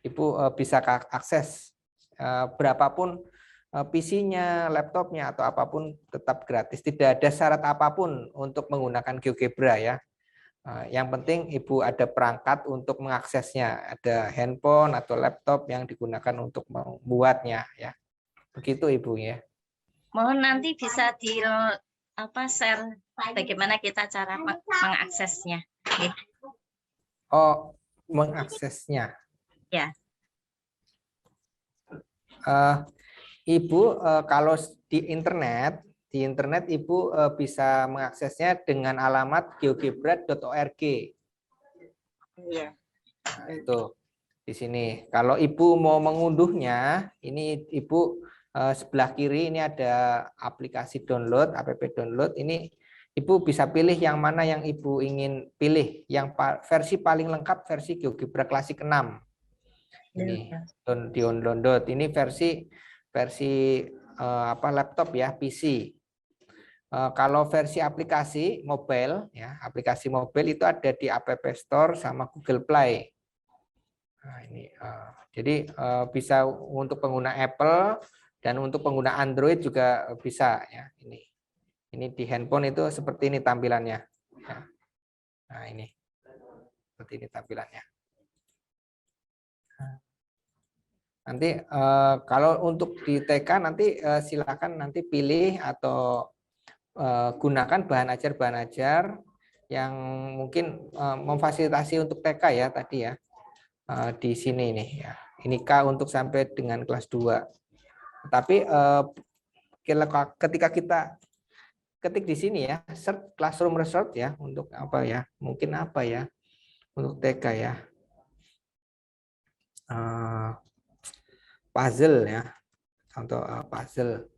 Ibu bisa akses berapapun PC-nya, laptopnya atau apapun tetap gratis. Tidak ada syarat apapun untuk menggunakan GeoGebra ya. Yang penting Ibu ada perangkat untuk mengaksesnya, ada handphone atau laptop yang digunakan untuk membuatnya ya. Begitu Ibu ya. Mohon nanti bisa di share bagaimana kita cara mengaksesnya. Oke. Oh, mengaksesnya. Ya. Ibu kalau di internet Ibu bisa mengaksesnya dengan alamat geogebra.org. Iya. Nah, itu di sini. Kalau Ibu mau mengunduhnya, ini Ibu sebelah kiri ini ada aplikasi download, app download. Ini Ibu bisa pilih yang mana yang Ibu ingin pilih. Yang versi paling lengkap versi GeoGebra Classic 6. Ini download. Ini versi laptop ya, PC. Kalau versi aplikasi mobile ya, aplikasi mobile itu ada di App Store sama Google Play. Nah, ini jadi bisa untuk pengguna Apple dan untuk pengguna Android juga bisa ya. Ini di handphone itu seperti ini tampilannya. Ya. Nah, ini seperti ini tampilannya. Nanti kalau untuk di TK nanti silakan nanti pilih atau gunakan bahan ajar yang mungkin memfasilitasi untuk TK ya tadi ya. Di sini nih ya. Ini K untuk sampai dengan kelas 2. Tapi ketika kita ketik di sini ya, search classroom result ya untuk apa ya? Mungkin apa ya? Untuk TK ya. Puzzle ya. Contoh puzzle.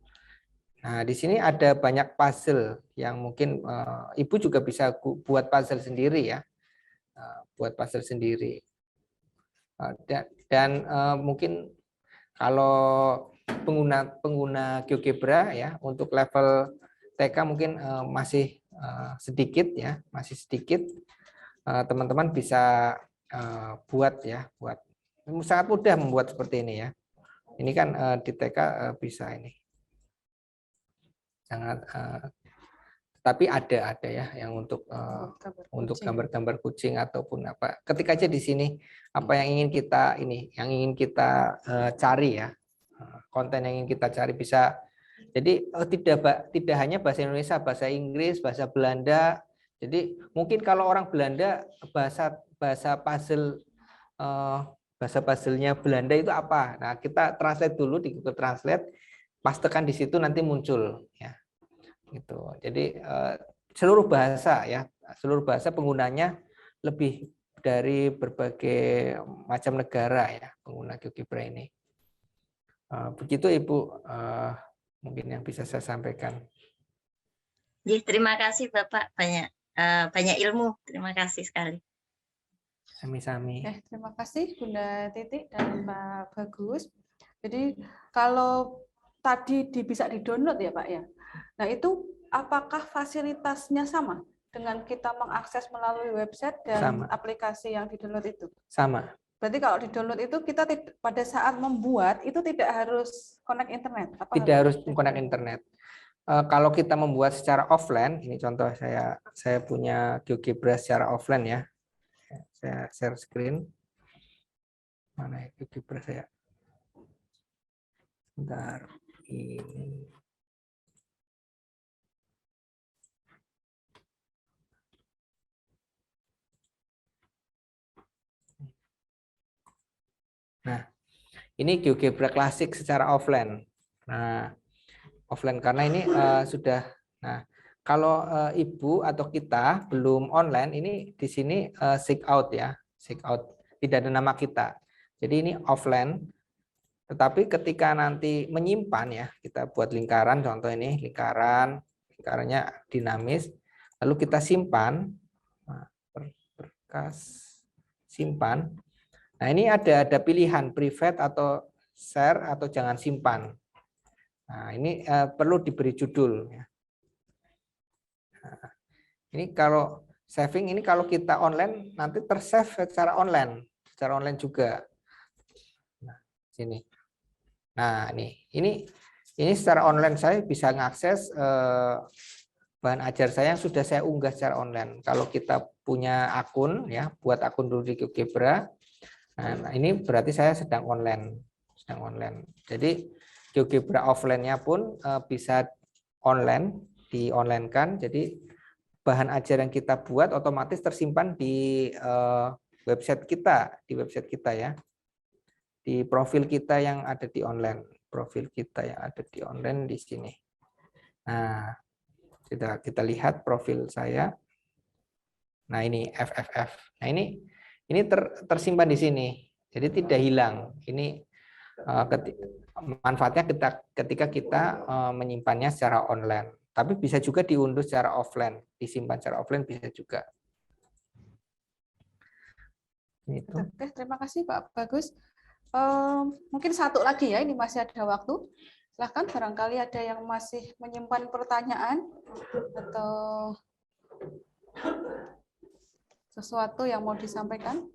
Nah, di sini ada banyak puzzle yang mungkin Ibu juga bisa buat puzzle sendiri ya. Buat puzzle sendiri. Dan mungkin kalau pengguna GeoGebra ya untuk level TK mungkin masih sedikit ya, masih sedikit. Teman-teman bisa buat sangat mudah membuat seperti ini ya. Ini kan di TK bisa ini. Sangat tapi ada ya yang untuk gambar-gambar kucing ataupun apa. Ketik aja di sini apa yang ingin kita cari ya. Konten yang ingin kita cari bisa. Jadi tidak hanya bahasa Indonesia, bahasa Inggris, bahasa Belanda. Jadi mungkin kalau orang Belanda bahasa puzzle-nya Belanda itu apa? Nah, kita translate dulu di Google Translate, pastekan di situ nanti muncul ya. Gitu. Jadi seluruh bahasa penggunanya lebih dari berbagai macam negara ya pengguna GeoGebra ini. Begitu Ibu mungkin yang bisa saya sampaikan. Terima kasih Bapak, banyak ilmu. Terima kasih sekali. Sami-sami. Terima kasih Bunda Titik dan Pak Bagus. Jadi kalau tadi bisa di-download ya Pak ya. Nah itu apakah fasilitasnya sama dengan kita mengakses melalui website dan aplikasi yang di-download itu? Sama. Berarti kalau di-download itu kita pada saat membuat itu tidak harus connect internet? Tidak harus connect internet. Kalau kita membuat secara offline, ini contoh saya punya GeoGebra secara offline ya. Saya share screen. Mana ya GeoGebra saya? Bentar. Ini. Nah, ini GeoGebra Classic secara offline. Nah, offline karena ini sudah. Nah, kalau Ibu atau kita belum online, ini di sini seek out ya, seek out. Tidak ada nama kita. Jadi ini offline. Tetapi ketika nanti menyimpan ya, kita buat lingkaran. Contoh ini lingkarannya dinamis. Lalu kita simpan, berkas simpan. Nah, ini ada pilihan private atau share atau jangan simpan. Nah, ini perlu diberi judul. Nah, ini kalau saving ini kalau kita online nanti tersave secara online juga. Nah, sini. Nah, ini secara online saya bisa mengakses bahan ajar saya yang sudah saya unggah secara online. Kalau kita punya akun ya, buat akun dulu di GeoGebra. Nah, ini berarti saya sedang online. Jadi GeoGebra offline-nya pun bisa online, di-online-kan. Jadi bahan ajar yang kita buat otomatis tersimpan di website kita ya. Di profil kita yang ada di online. Di sini. Nah, kita lihat profil saya. Nah, ini FFF. Nah, ini tersimpan di sini. Jadi tidak hilang. Ini manfaatnya ketika kita menyimpannya secara online. Tapi bisa juga diunduh secara offline, disimpan secara offline bisa juga. Itu. Oke, terima kasih Pak Bagus. Mungkin satu lagi ya, ini masih ada waktu. Silahkan, barangkali ada yang masih menyimpan pertanyaan atau sesuatu yang mau disampaikan.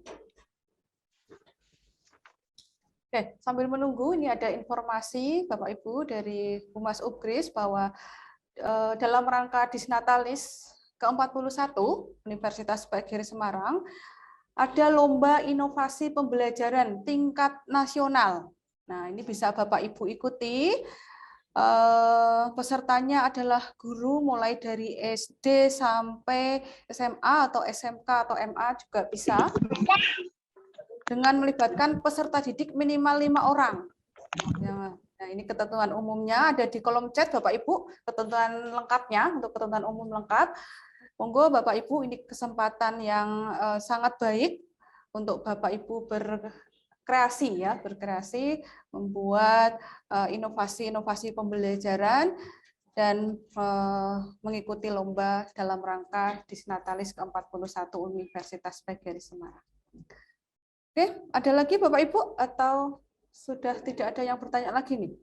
Oke, sambil menunggu, ini ada informasi Bapak Ibu dari Humas Ugris bahwa dalam rangka Disnatalis ke-41 Universitas PGRI Semarang, ada lomba inovasi pembelajaran tingkat nasional. Nah, ini bisa Bapak Ibu ikuti. Pesertanya adalah guru mulai dari SD sampai SMA atau SMK atau MA juga bisa. Dengan melibatkan peserta didik minimal 5 orang. Nah, ini ketentuan umumnya ada di kolom chat Bapak Ibu, ketentuan lengkapnya untuk ketentuan umum lengkap. Monggo Bapak Ibu, ini kesempatan yang sangat baik untuk Bapak Ibu berkreasi membuat inovasi-inovasi pembelajaran dan mengikuti lomba dalam rangka Disnatalis ke-41 Universitas PGRI Semarang. Oke, ada lagi Bapak Ibu atau sudah tidak ada yang bertanya lagi nih?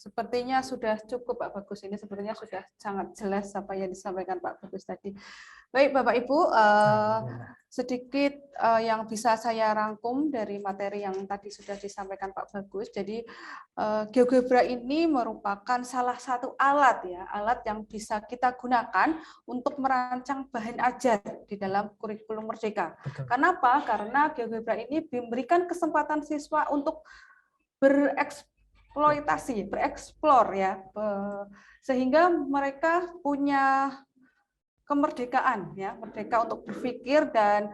Sepertinya sudah cukup Pak Bagus, ini sebenarnya sudah sangat jelas apa yang disampaikan Pak Bagus tadi. Baik Bapak Ibu, sedikit yang bisa saya rangkum dari materi yang tadi sudah disampaikan Pak Bagus. Jadi GeoGebra ini merupakan salah satu alat yang bisa kita gunakan untuk merancang bahan ajar di dalam kurikulum Merdeka. Betul. Kenapa? Karena GeoGebra ini memberikan kesempatan siswa untuk bereksplor ya, sehingga mereka punya kemerdekaan ya, merdeka untuk berpikir dan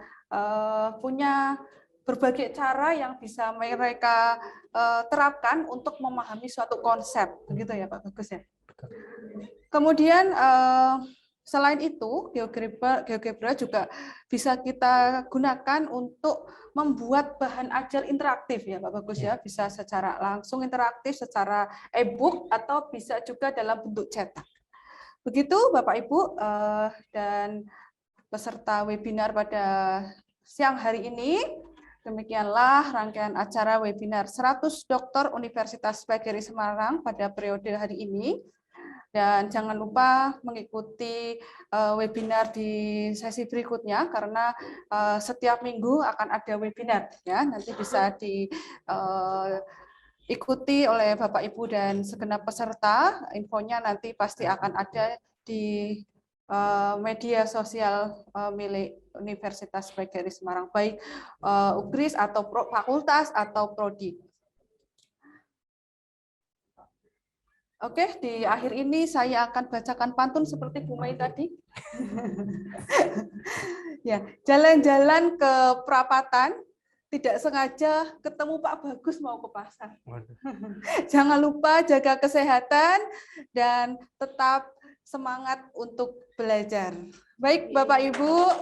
punya berbagai cara yang bisa mereka terapkan untuk memahami suatu konsep, begitu ya Pak Bagus ya. Kemudian selain itu, GeoGebra juga bisa kita gunakan untuk membuat bahan ajar interaktif ya Pak Bagus ya, bisa secara langsung interaktif, secara e-book atau bisa juga dalam bentuk cetak. Begitu Bapak Ibu dan peserta webinar pada siang hari ini. Demikianlah rangkaian acara webinar 100 Doktor Universitas PGRI Semarang pada periode hari ini. Dan jangan lupa mengikuti webinar di sesi berikutnya karena setiap minggu akan ada webinar ya, nanti bisa diikuti oleh Bapak Ibu dan segenap peserta. Infonya nanti pasti akan ada di media sosial milik Universitas PGRI Semarang, baik Ugris atau fakultas atau prodi. Oke, di akhir ini saya akan bacakan pantun seperti Bu Mai tadi. Ya, jalan-jalan ke perapatan, tidak sengaja ketemu Pak Bagus mau ke pasar. Jangan lupa jaga kesehatan dan tetap semangat untuk belajar. Baik, Bapak Ibu.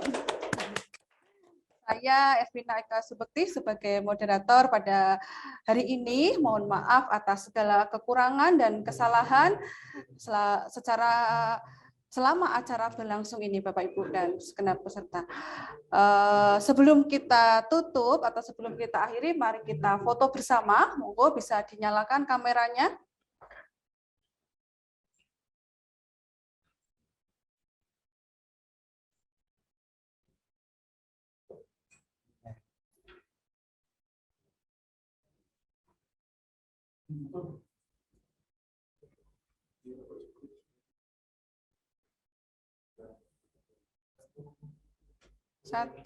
Saya Ervina Eka Subekti sebagai moderator pada hari ini. Mohon maaf atas segala kekurangan dan kesalahan selama acara berlangsung ini, Bapak Ibu dan segenap peserta. Sebelum kita tutup atau sebelum kita akhiri, mari kita foto bersama. Monggo bisa dinyalakan kameranya. 1,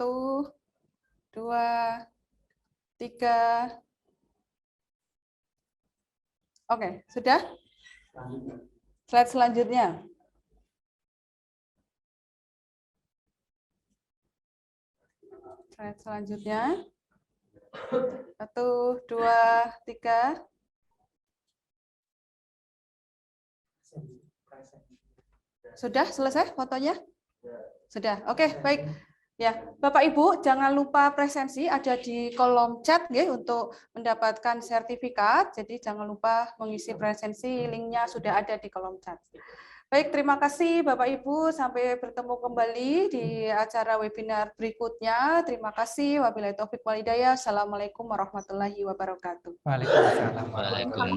2, 3. Oke, sudah? Slide selanjutnya. Slide selanjutnya. 1, 2, 3. Sudah selesai fotonya? Sudah. Oke, baik. Ya, Bapak Ibu jangan lupa presensi ada di kolom chat nggih untuk mendapatkan sertifikat. Jadi jangan lupa mengisi presensi, linknya sudah ada di kolom chat. Baik, terima kasih Bapak Ibu. Sampai bertemu kembali di acara webinar berikutnya. Terima kasih. Wabillahi taufik wal hidayah. Assalamualaikum warahmatullahi wabarakatuh. Waalaikumsalam. Waalaikumsalam.